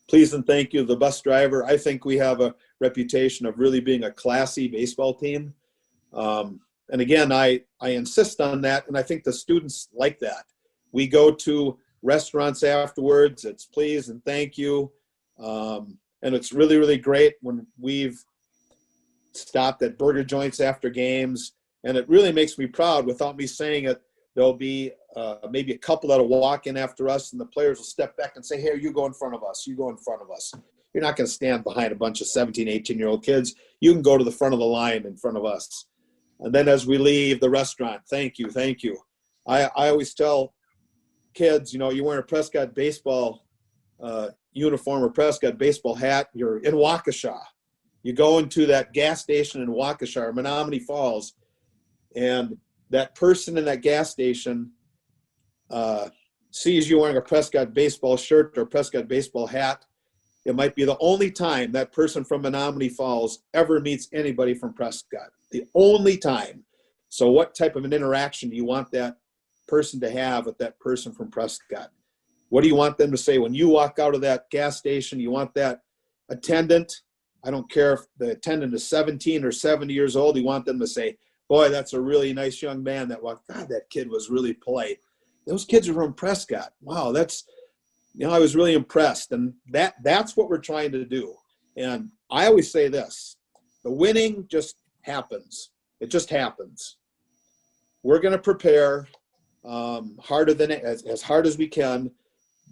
B: please and thank you to the bus driver. I think we have a reputation of really being a classy baseball team. And again, I insist on that, and I think the students like that. We go to restaurants afterwards. It's please and thank you. And it's really, really great when we've stopped at burger joints after games. And it really makes me proud. Without me saying it, there'll be maybe a couple that'll walk in after us, and the players will step back and say, hey, you go in front of us. You go in front of us. You're not going to stand behind a bunch of 17, 18-year-old kids. You can go to the front of the line in front of us. And then as we leave the restaurant, thank you, thank you. I always tell kids, you know, you're wearing a Prescott baseball uniform or Prescott baseball hat, you're in Waukesha. You go into that gas station in Waukesha or Menominee Falls, and that person in that gas station sees you wearing a Prescott baseball shirt or Prescott baseball hat. It might be the only time that person from Menominee Falls ever meets anybody from Prescott. The only time. So what type of an interaction do you want that person to have with that person from Prescott? What do you want them to say when you walk out of that gas station? You want that attendant, I don't care if the attendant is 17 or 70 years old, you want them to say, boy, that's a really nice young man that walked. God, that kid was really polite. Those kids are from Prescott. Wow, that's, you know, I was really impressed. And that's what we're trying to do. And I always say this, the winning just happens. It just happens. We're going to prepare harder than as hard as we can,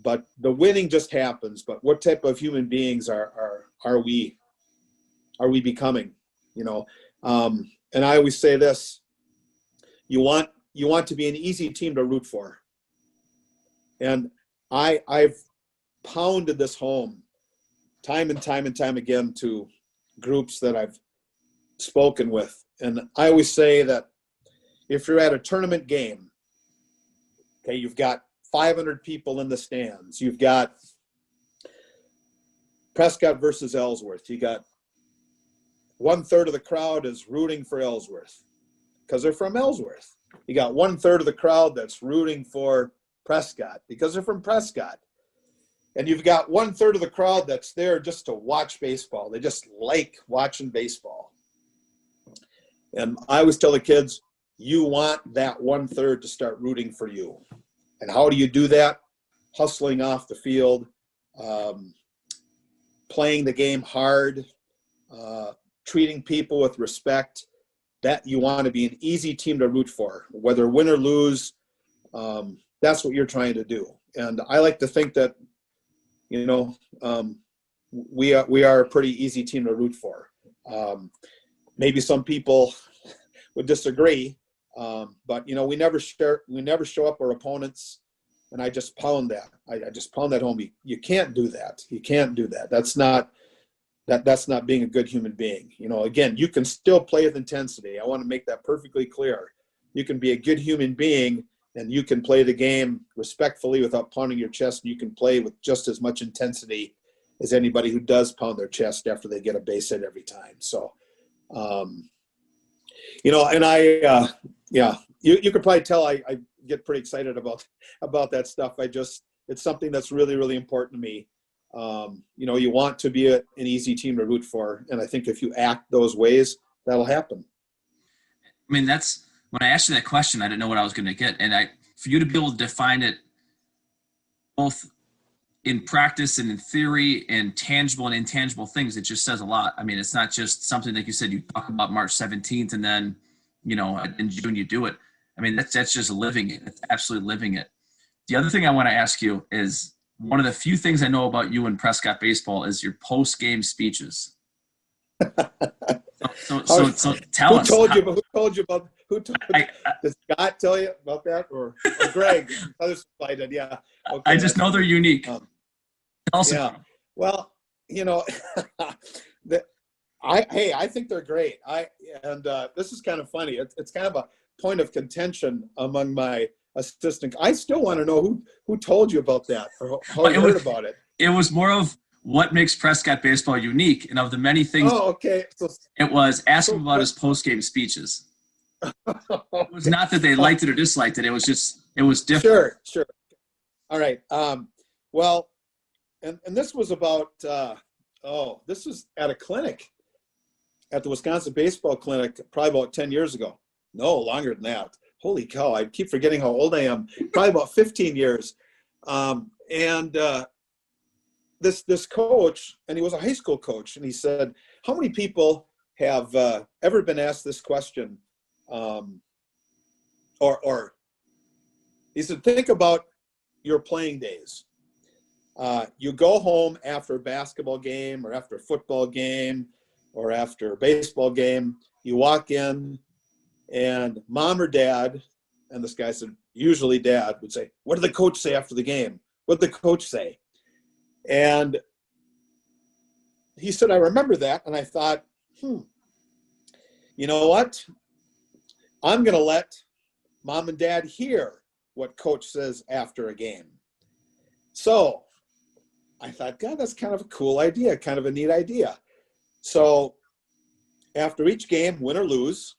B: but the winning just happens. But what type of human beings are we becoming? You know, and I always say this: you want to be an easy team to root for. And I've pounded this home time and time and time again to groups that I've spoken with. And I always say that if you're at a tournament game, okay, you've got 500 people in the stands. You've got Prescott versus Ellsworth. You got 1/3 of the crowd is rooting for Ellsworth because they're from Ellsworth. You got 1/3 of the crowd that's rooting for Prescott because they're from Prescott. And you've got 1/3 of the crowd that's there just to watch baseball. They just like watching baseball. And I always tell the kids, you want that 1/3 to start rooting for you. And how do you do that? Hustling off the field, playing the game hard, treating people with respect. That you want to be an easy team to root for, whether win or lose. That's what you're trying to do. And I like to think that, you know, we are a pretty easy team to root for. Maybe some people would disagree, but you know, we never show up our opponents, and I just pound that. I just pound that home. You can't do that. You can't do that. That's not being a good human being. You know, again, you can still play with intensity. I want to make that perfectly clear. You can be a good human being, and you can play the game respectfully without pounding your chest, and you can play with just as much intensity as anybody who does pound their chest after they get a base hit every time. So, you know, and you could probably tell I get pretty excited about that stuff. It's something that's really, really important to me. You know, you want to be an easy team to root for. And I think if you act those ways, that'll happen.
A: I mean, that's when I asked you that question, I didn't know what I was going to get. And for you to be able to define it both in practice and in theory and tangible and intangible things, it just says a lot. I mean, it's not just something like you said, you talk about March 17th and then, you know, in June you do it. I mean, that's just living it. It's absolutely living it. The other thing I want to ask you is, one of the few things I know about you in Prescott baseball is your post-game speeches. So tell us. Who told you? Did Scott tell you about that, or Greg? Other somebody did, yeah. Okay, I just know they're unique. Yeah. Well, you know, I think they're great. This is kind of funny. It's kind of a point of contention among my assistant. I still want to know who told you about that, or how you heard about it. It was more of what makes Prescott baseball unique, and of the many things. Oh, okay. So, it was asking about his post-game speeches. It was not that they liked it or disliked it. It was different. Sure. All right. Well,
B: and this was about, this was at a clinic, at the Wisconsin Baseball Clinic, probably about 10 years ago. No, longer than that. Holy cow, I keep forgetting how old I am. Probably about 15 years. This coach, and he was a high school coach, and he said, how many people have ever been asked this question? Or he said, think about your playing days. You go home after a basketball game or after a football game or after a baseball game. You walk in and mom or dad, and this guy said, usually dad would say, what did the coach say after the game? What did the coach say? And he said, I remember that. And I thought, you know what? I'm going to let mom and dad hear what coach says after a game. So I thought, God, that's kind of a cool idea, kind of a neat idea. So after each game, win or lose,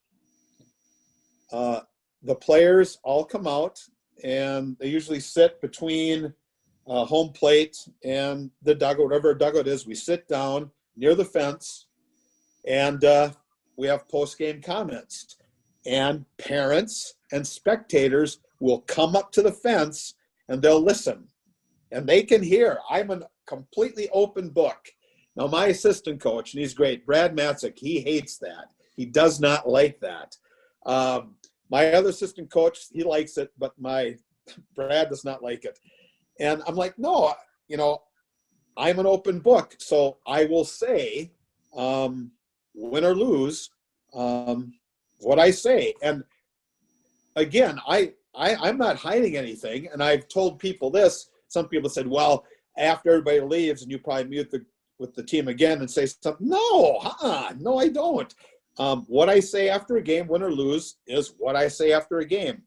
B: the players all come out, and they usually sit between home plate and the dugout, whatever dugout is. We sit down near the fence, and we have post-game comments. And parents and spectators will come up to the fence, and they'll listen. And they can hear. I'm a completely open book. Now, my assistant coach, and he's great, Brad Matzik, he hates that. He does not like that. My other assistant coach, he likes it, but Brad does not like it. And I'm like, no, I'm an open book. So I will say, win or lose, what I say. And again, I'm not hiding anything. And I've told people this. Some people said, well, after everybody leaves and you probably mute with the team again and say something. No, no, I don't. What I say after a game, win or lose, is what I say after a game.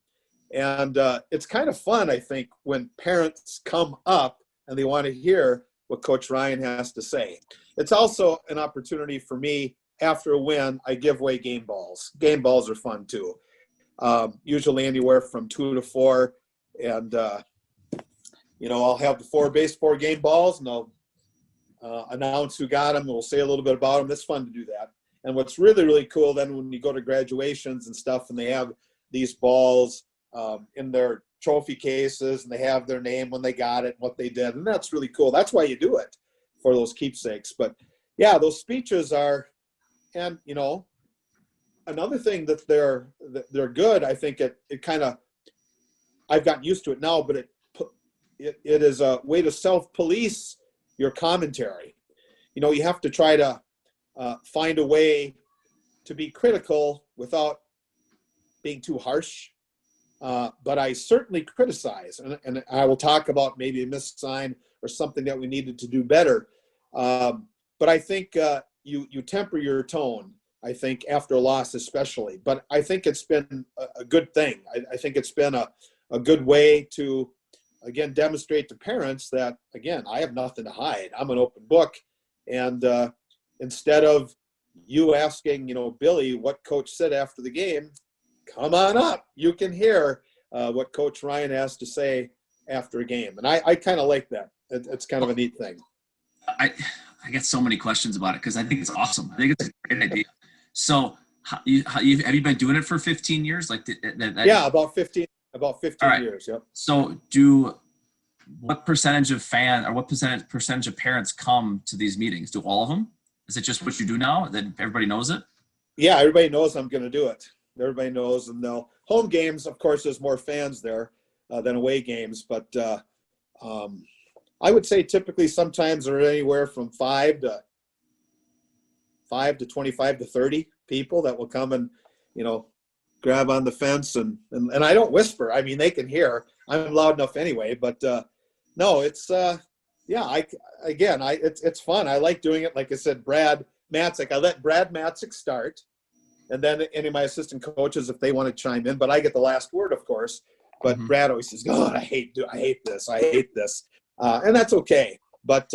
B: And it's kind of fun, I think, when parents come up and they want to hear what Coach Ryan has to say. It's also an opportunity for me. After a win, I give away game balls. Game balls are fun, too. Usually anywhere from 2 to 4. And, I'll have the 4 game balls, and I'll announce who got them. We'll say a little bit about them. It's fun to do that. And what's really, really cool then when you go to graduations and stuff, and they have these balls in their trophy cases, and they have their name when they got it, what they did. And that's really cool. That's why you do it, for those keepsakes. But, yeah, those speeches are – and, another thing that they're good, I think it kind of – I've gotten used to it now, but it is a way to self-police your commentary. You have to try to find a way to be critical without being too harsh. But I certainly criticize, and I will talk about maybe a missed sign or something that we needed to do better. But I think you temper your tone, I think, after a loss especially. But I think it's been a good thing. I think it's been a good way to, again, demonstrate to parents that, again, I have nothing to hide. I'm an open book. And instead of you asking, Billy, what coach said after the game, come on up. You can hear what Coach Ryan has to say after a game. And I kind of like that. It's kind of a neat thing.
A: I get so many questions about it because I think it's awesome. I think it's a great idea. So have you been doing it for 15 years?
B: Yeah, about 15
A: right.
B: years. Yep.
A: So what percentage of percentage of parents come to these meetings? Do all of them? Is it just what you do now that everybody knows it?
B: Yeah, everybody knows I'm going to do it. Everybody knows. And home games, of course, there's more fans there than away games. But I would say typically sometimes there are anywhere from 5 to 25 to 30 people that will come and, grab on the fence. And I don't whisper. I mean, they can hear. I'm loud enough anyway. But no, it's it's fun. I like doing it. Like I said, Brad Matzik. I let Brad Matzik start, and then any of my assistant coaches, if they want to chime in. But I get the last word, of course. But Brad always says, "God, I hate this. I hate this," and that's okay. But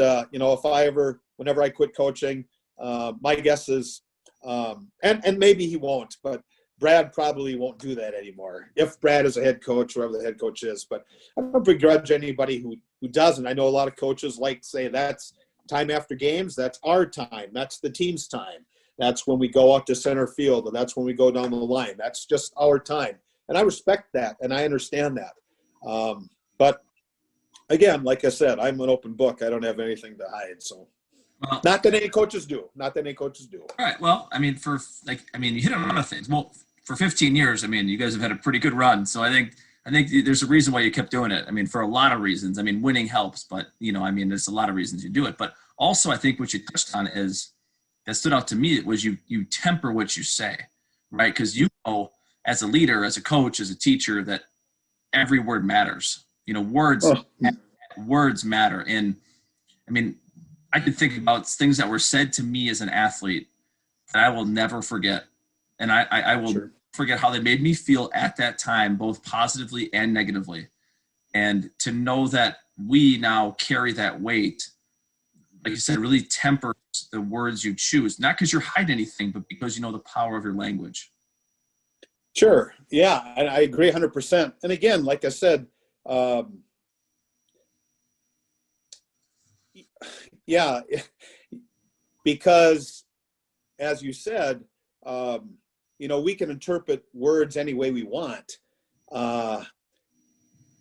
B: whenever I quit coaching, my guess is, and maybe he won't, but Brad probably won't do that anymore. If Brad is a head coach, whoever the head coach is, but I don't begrudge anybody who who doesn't. I know a lot of coaches like to say that's time after games. That's our time. That's the team's time. That's when we go out to center field, and that's when we go down the line. That's just our time. And I respect that, and I understand that. But again, like I said, I'm an open book. I don't have anything to hide. So,
A: Well,
B: not that any coaches do. Not that any coaches do.
A: all right. Well, I mean, you hit on a lot of things. Well, for 15 years, I mean, you guys have had a pretty good run. So I think there's a reason why you kept doing it. I mean, for a lot of reasons. I mean, winning helps, but there's a lot of reasons you do it. But also, I think what you touched on that stood out to me was you temper what you say, right? Because as a leader, as a coach, as a teacher, that every word matters. Words matter. And I mean, I could think about things that were said to me as an athlete that I will never forget. And I will forget how they made me feel at that time, both positively and negatively. And to know that we now carry that weight, like you said, really tempers the words you choose, not because you're hiding anything, but because you know the power of your language.
B: Sure. Yeah, and I agree 100%. And again, like I said, yeah, because as you said, we can interpret words any way we want.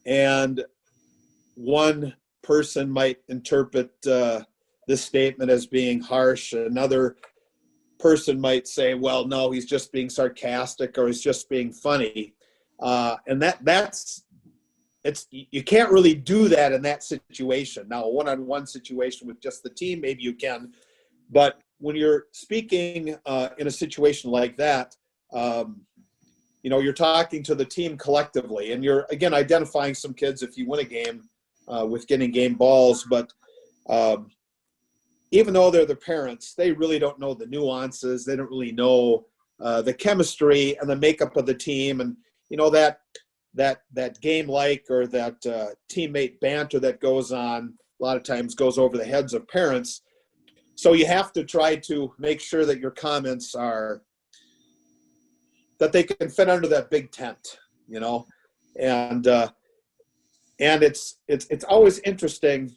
B: And one person might interpret this statement as being harsh. Another person might say, well, no, he's just being sarcastic, or he's just being funny. And you can't really do that in that situation. Now, a one-on-one situation with just the team, maybe you can. But when you're speaking in a situation like that, you're talking to the team collectively, and you're, again, identifying some kids if you win a game with getting game balls. But even though they're the parents, they really don't know the nuances. They don't really know the chemistry and the makeup of the team. And, that game-like or that teammate banter that goes on a lot of times goes over the heads of parents. So you have to try to make sure that your comments are that they can fit under that big tent, and it's always interesting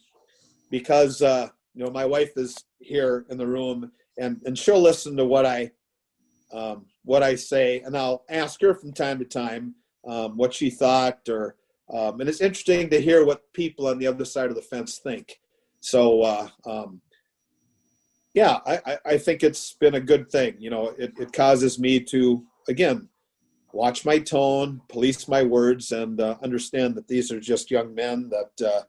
B: because my wife is here in the room, and she'll listen to what I say, and I'll ask her from time to time what she thought, and it's interesting to hear what people on the other side of the fence think. So I think it's been a good thing. It causes me to, again, watch my tone, police my words, and understand that these are just young men that,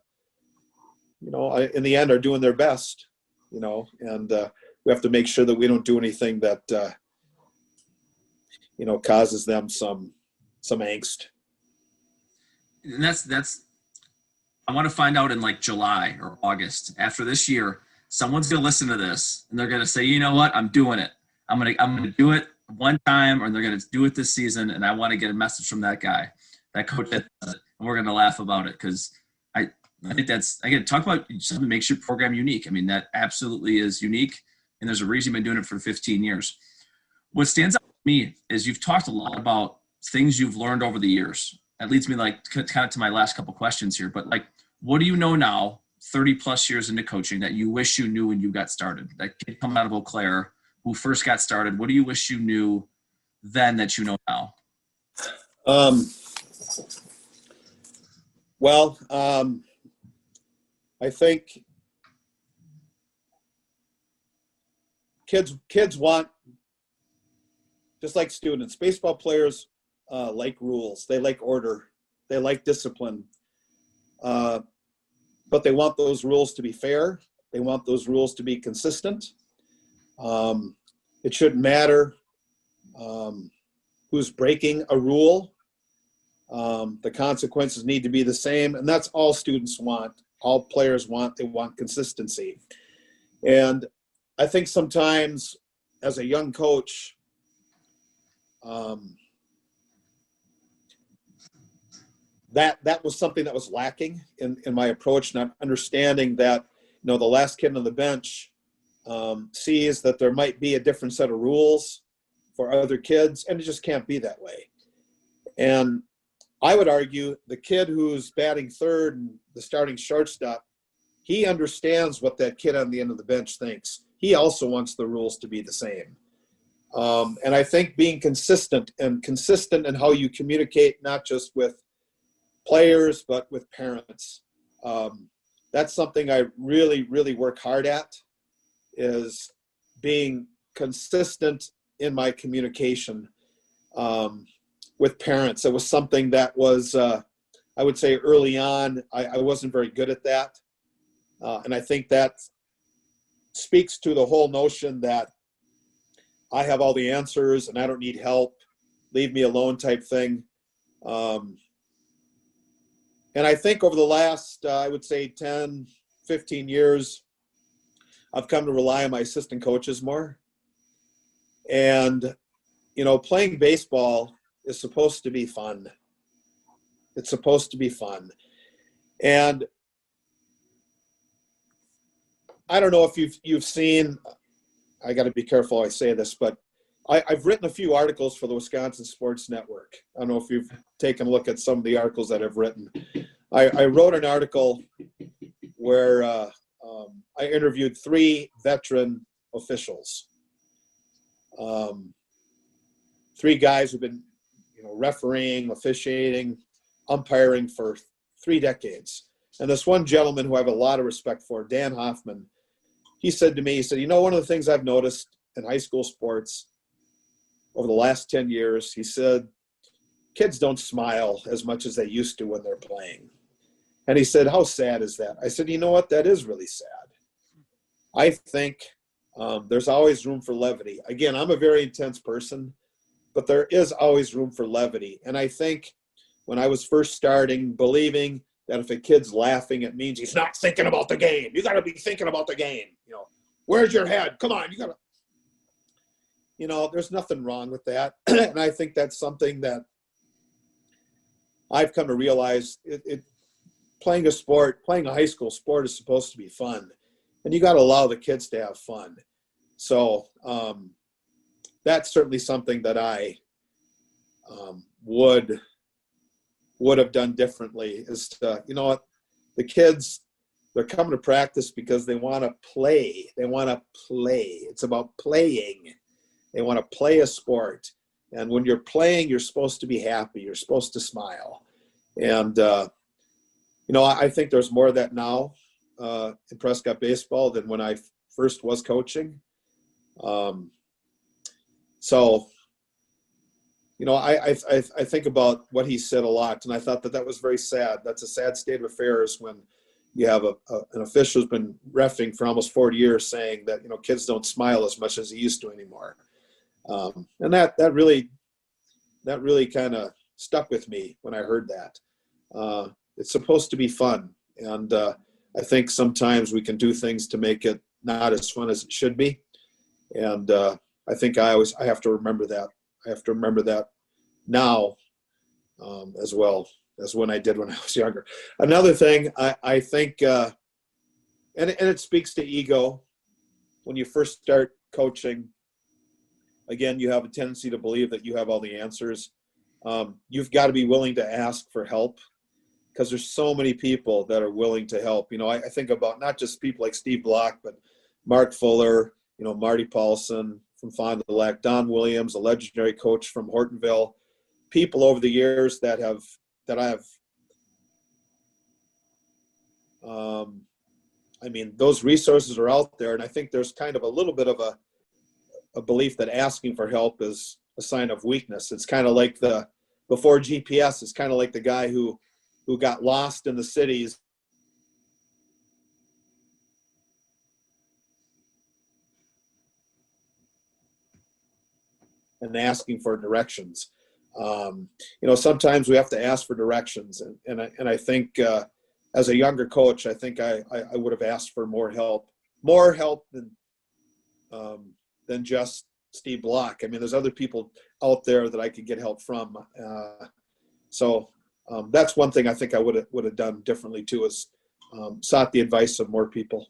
B: in the end are doing their best, and we have to make sure that we don't do anything that, causes them some angst.
A: And that's, I want to find out in like July or August after this year, someone's going to listen to this and they're going to say, you know what, I'm doing it. I'm going to do it one time, or they're going to do it this season. And I want to get a message from that guy, that coach that does it. And we're going to laugh about it. Cause I think that's, again, talk about something that makes your program unique. I mean, that absolutely is unique. And there's a reason you've been doing it for 15 years. What stands out to me is you've talked a lot about things you've learned over the years. That leads me kind of to my last couple questions here, but what do you know now, 30 plus years into coaching, that you wish you knew when you got started? That kid coming out of Eau Claire who first got started, what do you wish you knew then that you know now?
B: I think kids want, just like students, baseball players like rules. They like order. They like discipline. But they want those rules to be fair. They want those rules to be consistent. It shouldn't matter who's breaking a rule. The consequences need to be the same. And that's all students want. All players want. They want consistency. And I think sometimes as a young coach, that was something that was lacking in my approach, not understanding that, the last kid on the bench sees that there might be a different set of rules for other kids, and it just can't be that way. And I would argue the kid who's batting third and the starting shortstop, he understands what that kid on the end of the bench thinks. He also wants the rules to be the same. And I think being consistent in how you communicate, not just with players, but with parents. That's something I really, really work hard at, is being consistent in my communication with parents. It was something that was, I would say early on, I wasn't very good at that. And I think that speaks to the whole notion that I have all the answers and I don't need help, leave me alone type thing. And I think over the last, I would say 10, 15 years, I've come to rely on my assistant coaches more. And, you know, playing baseball is supposed to be fun. It's supposed to be fun. And I don't know if you've seen, I got to be careful I say this, but I've written a few articles for the Wisconsin Sports Network. I don't know if you've taken a look at some of the articles that I've written. I wrote an article where I interviewed 3 veteran officials, 3 guys who've been, you know, refereeing, officiating, umpiring for 3 decades. And this one gentleman who I have a lot of respect for, Dan Hoffman, he said to me, he said, you know, one of the things I've noticed in high school sports over the last 10 years, he said, kids don't smile as much as they used to when they're playing. And he said, how sad is that? I said, you know what? That is really sad. I think there's always room for levity. Again, I'm a very intense person, but there is always room for levity. And I think when I was first starting, believing that if a kid's laughing, it means he's not thinking about the game. You got to be thinking about the game. You know, where's your head? Come on, you got to. You know, there's nothing wrong with that. And I think that's something that I've come to realize. Playing a sport, playing a high school sport is supposed to be fun. And you got to allow the kids to have fun. So that's certainly something that I would have done differently, is to, you know what, the kids, they're coming to practice because they want to play. They want to play. It's about playing. They want to play a sport. And when you're playing, you're supposed to be happy. You're supposed to smile. And, you know, I think there's more of that now in Prescott baseball than when I first was coaching. So, you know, I think about what he said a lot, and I thought that was very sad. That's a sad state of affairs when you have an official who's been reffing for almost 40 years saying that, you know, kids don't smile as much as they used to anymore. And that really kind of stuck with me when I heard that. It's supposed to be fun. And I think sometimes we can do things to make it not as fun as it should be. And I think I have to remember that. I have to remember that now as well as when I did when I was younger. Another thing I think, and it speaks to ego. When you first start coaching, again, you have a tendency to believe that you have all the answers. You've got to be willing to ask for help, because there's so many people that are willing to help. You know, I think about not just people like Steve Block, but Mark Fuller, you know, Marty Paulson from Fond du Lac, Don Williams, a legendary coach from Hortonville, people over the years that I've I mean, those resources are out there. And I think there's kind of a little bit of a belief that asking for help is a sign of weakness. It's kind of like before GPS, it's kind of like the guy who got lost in the cities and asking for directions. You know, sometimes we have to ask for directions. And I think as a younger coach, I think I would have asked for more help than just Steve Block. I mean, there's other people out there that I could get help from. So that's one thing I think I would have done differently too, is sought the advice of more people.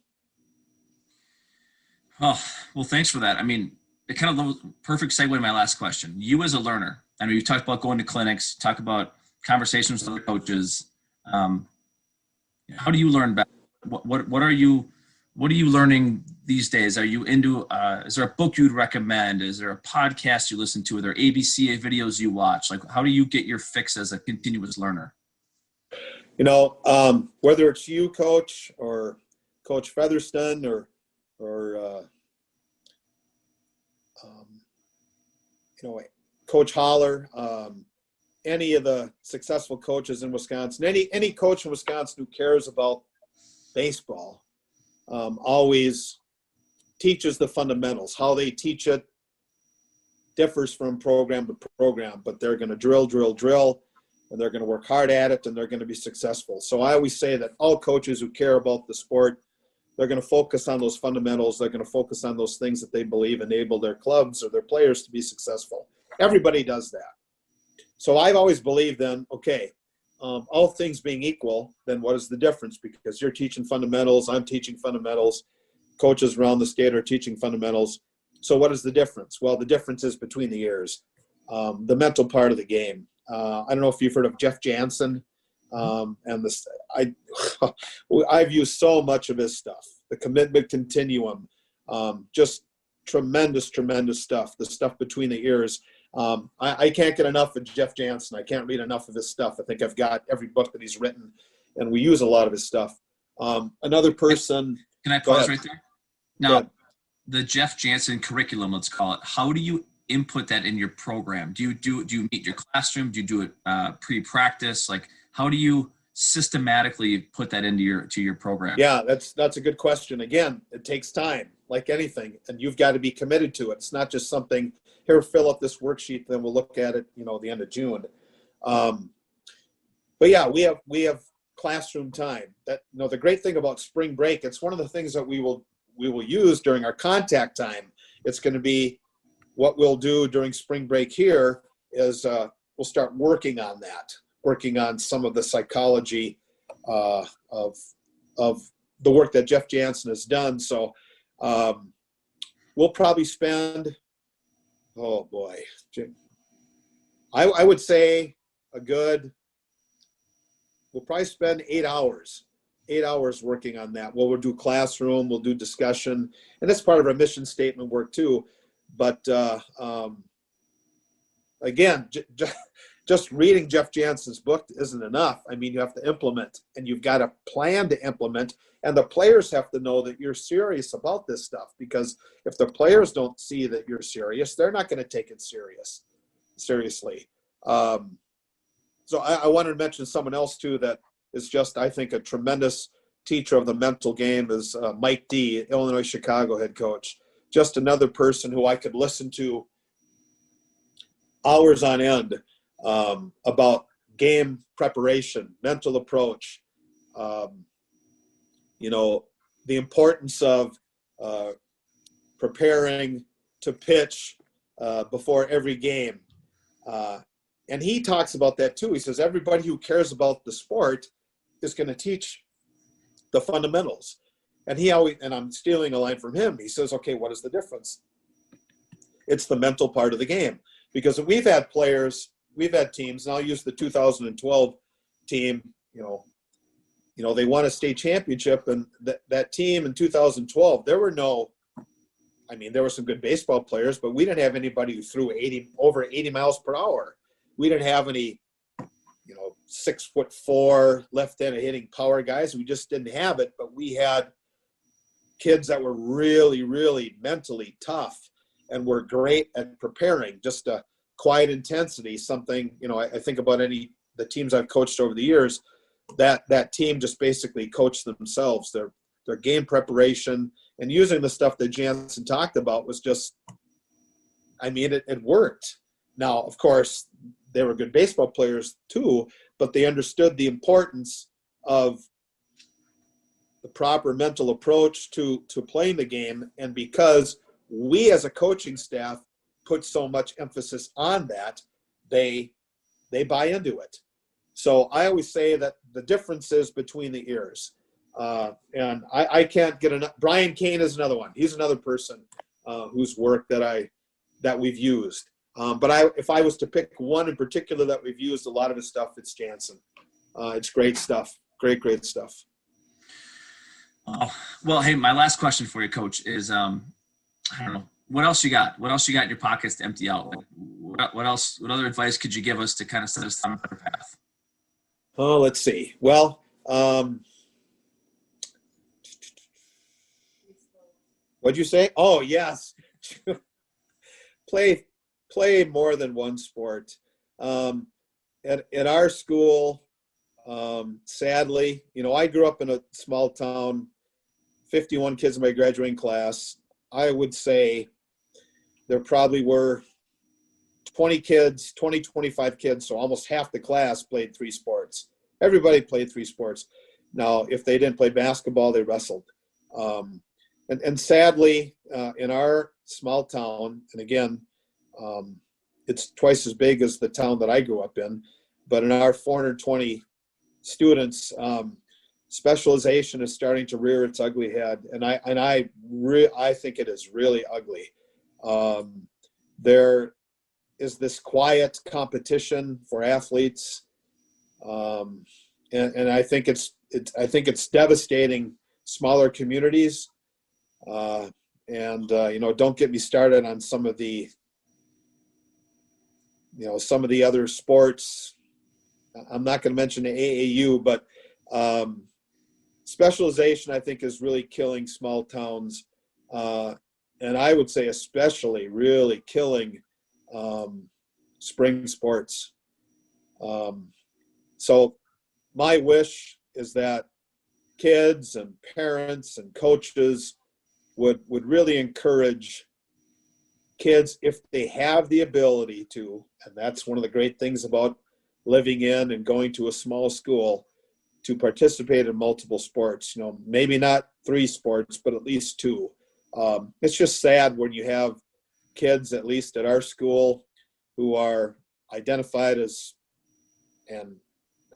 A: Oh, well, thanks for that. I mean, it kind of perfect segue to my last question. You as a learner, I mean, you talked about going to clinics, talk about conversations with other coaches, how do you learn better? What are you learning these days? Are you into, is there a book you'd recommend? Is there a podcast you listen to? Are there ABCA videos you watch? Like, how do you get your fix as a continuous learner?
B: Whether it's you, Coach, or Coach Featherston, or Coach Holler, any of the successful coaches in Wisconsin, any coach in Wisconsin who cares about baseball, always teaches the fundamentals. How they teach it differs from program to program, but they're going to drill, and they're going to work hard at it, and they're going to be successful. So I always say that all coaches who care about the sport, they're going to focus on those fundamentals. They're going to focus on those things that they believe enable their clubs or their players to be successful. Everybody does that. So I've always believed then, okay, all things being equal, then what is the difference? Because you're teaching fundamentals, I'm teaching fundamentals, coaches around the state are teaching fundamentals. So what is the difference? Well, the difference is between the ears, the mental part of the game. I don't know if you've heard of Jeff Jansen, and this. I've used so much of his stuff, the commitment continuum, just tremendous stuff, the stuff between the ears. I can't get enough of Jeff Jansen. I can't read enough of his stuff. I think I've got every book that he's written, and we use a lot of his stuff. Another person.
A: Can I pause right there? Now, the Jeff Jansen curriculum, let's call it. How do you input that in your program? Do you meet your classroom? Do you do it pre-practice? Like, how do you systematically put that into your program?
B: Yeah, that's a good question. Again, it takes time, like anything, and you've got to be committed to it. It's not just something, here, fill up this worksheet, then we'll look at it, the end of June. But yeah, we have classroom time. That the great thing about spring break, it's one of the things that we will use during our contact time. It's going to be what we'll do during spring break here is we'll start working on that, working on some of the psychology of the work that Jeff Jansen has done. So we'll probably spend, oh boy, I would say we'll probably spend 8 hours working on that. We'll do classroom, we'll do discussion, and that's part of our mission statement work too. But again, just reading Jeff Jansen's book isn't enough. I mean, you have to implement, and you've got a plan to implement, and the players have to know that you're serious about this stuff, because if the players don't see that you're serious, they're not going to take it seriously. So I wanted to mention someone else too that is just, I think, a tremendous teacher of the mental game is Mike D., Illinois Chicago head coach. Just another person who I could listen to hours on end about game preparation, mental approach, the importance of preparing to pitch before every game. And he talks about that too. He says everybody who cares about the sport is going to teach the fundamentals. And he always, and I'm stealing a line from him, he says, okay, what is the difference? It's the mental part of the game. Because we've had teams, and I'll use the 2012 team, they won a state championship, and that team in 2012, there were some good baseball players, but we didn't have anybody who threw over 80 miles per hour. We didn't have any, 6'4" left-handed hitting power guys. We just didn't have it, but we had kids that were really, really mentally tough and were great at preparing, just a quiet intensity, something, I think about the teams I've coached over the years, that team just basically coached themselves. Their game preparation and using the stuff that Jansen talked about was just, it worked. Now, of course, they were good baseball players too, but they understood the importance of the proper mental approach to playing the game. And because we as a coaching staff put so much emphasis on that, they buy into it. So I always say that the difference is between the ears. And I can't get enough. Brian Kane is another one. He's another person whose work that we've used. But if I was to pick one in particular that we've used a lot of his stuff, it's Jansen. It's great stuff. Great stuff.
A: Oh, well, hey, my last question for you, Coach, is I don't know, what else you got? What else you got in your pockets to empty out? Like, what else? What other advice could you give us to kind of set us on a better path?
B: Oh, let's see. Well, what'd you say? Oh, yes. Play more than one sport. At our school, sadly, I grew up in a small town, 51 kids in my graduating class. I would say there probably were 20, 25 kids, so almost half the class played 3 sports. Everybody played 3 sports. Now, if they didn't play basketball, they wrestled. And sadly, in our small town, and again, it's twice as big as the town that I grew up in, but in our 420 students, specialization is starting to rear its ugly head, and I think it is really ugly. There is this quiet competition for athletes, and I think it's devastating smaller communities. Don't get me started on some of the other sports. I'm not going to mention the AAU, but specialization, I think, is really killing small towns. And I would say especially really killing spring sports. So my wish is that kids and parents and coaches would really encourage kids, if they have the ability to, and that's one of the great things about living in and going to a small school, to participate in multiple sports. Maybe not 3 sports, but at least 2. It's just sad when you have kids, at least at our school, who are identified as, and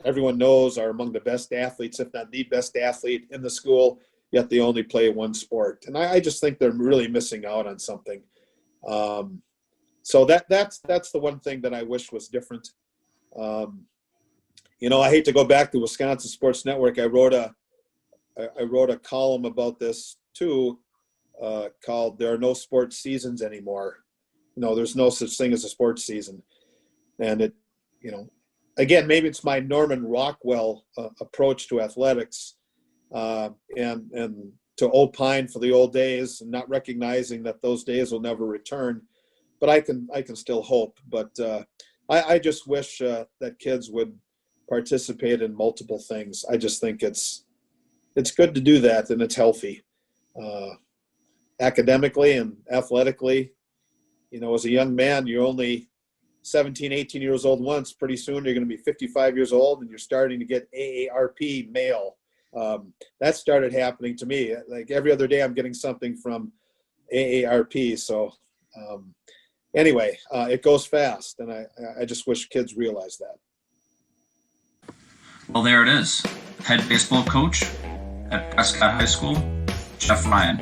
B: everyone knows, are among the best athletes, if not the best athlete in the school, yet they only play 1 sport. And I just think they're really missing out on something. So that's the one thing that I wish was different. I hate to go back to Wisconsin Sports Network. I wrote a column about this too, called "There Are No Sports Seasons Anymore." There's no such thing as a sports season. And it, again, maybe it's my Norman Rockwell approach to athletics, and to opine for the old days and not recognizing that those days will never return. But I can still hope. But I just wish that kids would participate in multiple things. I just think it's good to do that, and it's healthy. Academically and athletically, as a young man, you're only 17, 18 years old once. Pretty soon you're going to be 55 years old, and you're starting to get AARP mail. That started happening to me. Like every other day I'm getting something from AARP. So anyway, it goes fast, and I just wish kids realize that.
A: Well, there it is. Head baseball coach at Prescott High School, Jeff Ryan.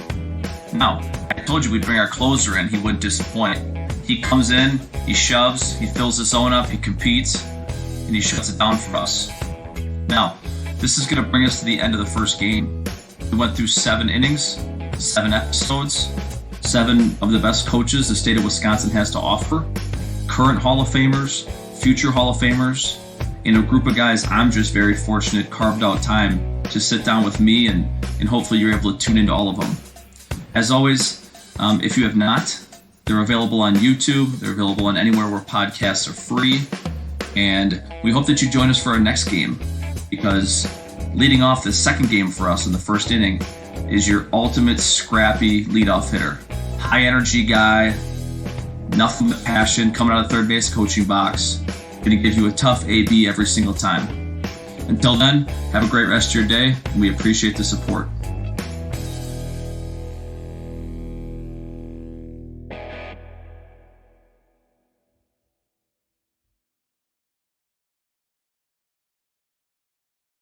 A: Now, I told you we'd bring our closer in. He wouldn't disappoint. He comes in, he shoves, he fills his zone up, he competes, and he shuts it down for us. Now, this is going to bring us to the end of the first game. We went through 7 innings, 7 episodes, 7 of the best coaches the state of Wisconsin has to offer, current Hall of Famers, future Hall of Famers, and a group of guys I'm just very fortunate carved out time to sit down with me, and hopefully you're able to tune into all of them. As always, if you have not, they're available on YouTube. They're available on anywhere where podcasts are free. And we hope that you join us for our next game, because leading off the second game for us in the first inning is your ultimate scrappy leadoff hitter. High energy guy, nothing but passion, coming out of third base coaching box. Going to give you a tough AB every single time. Until then, have a great rest of your day, and we appreciate the support.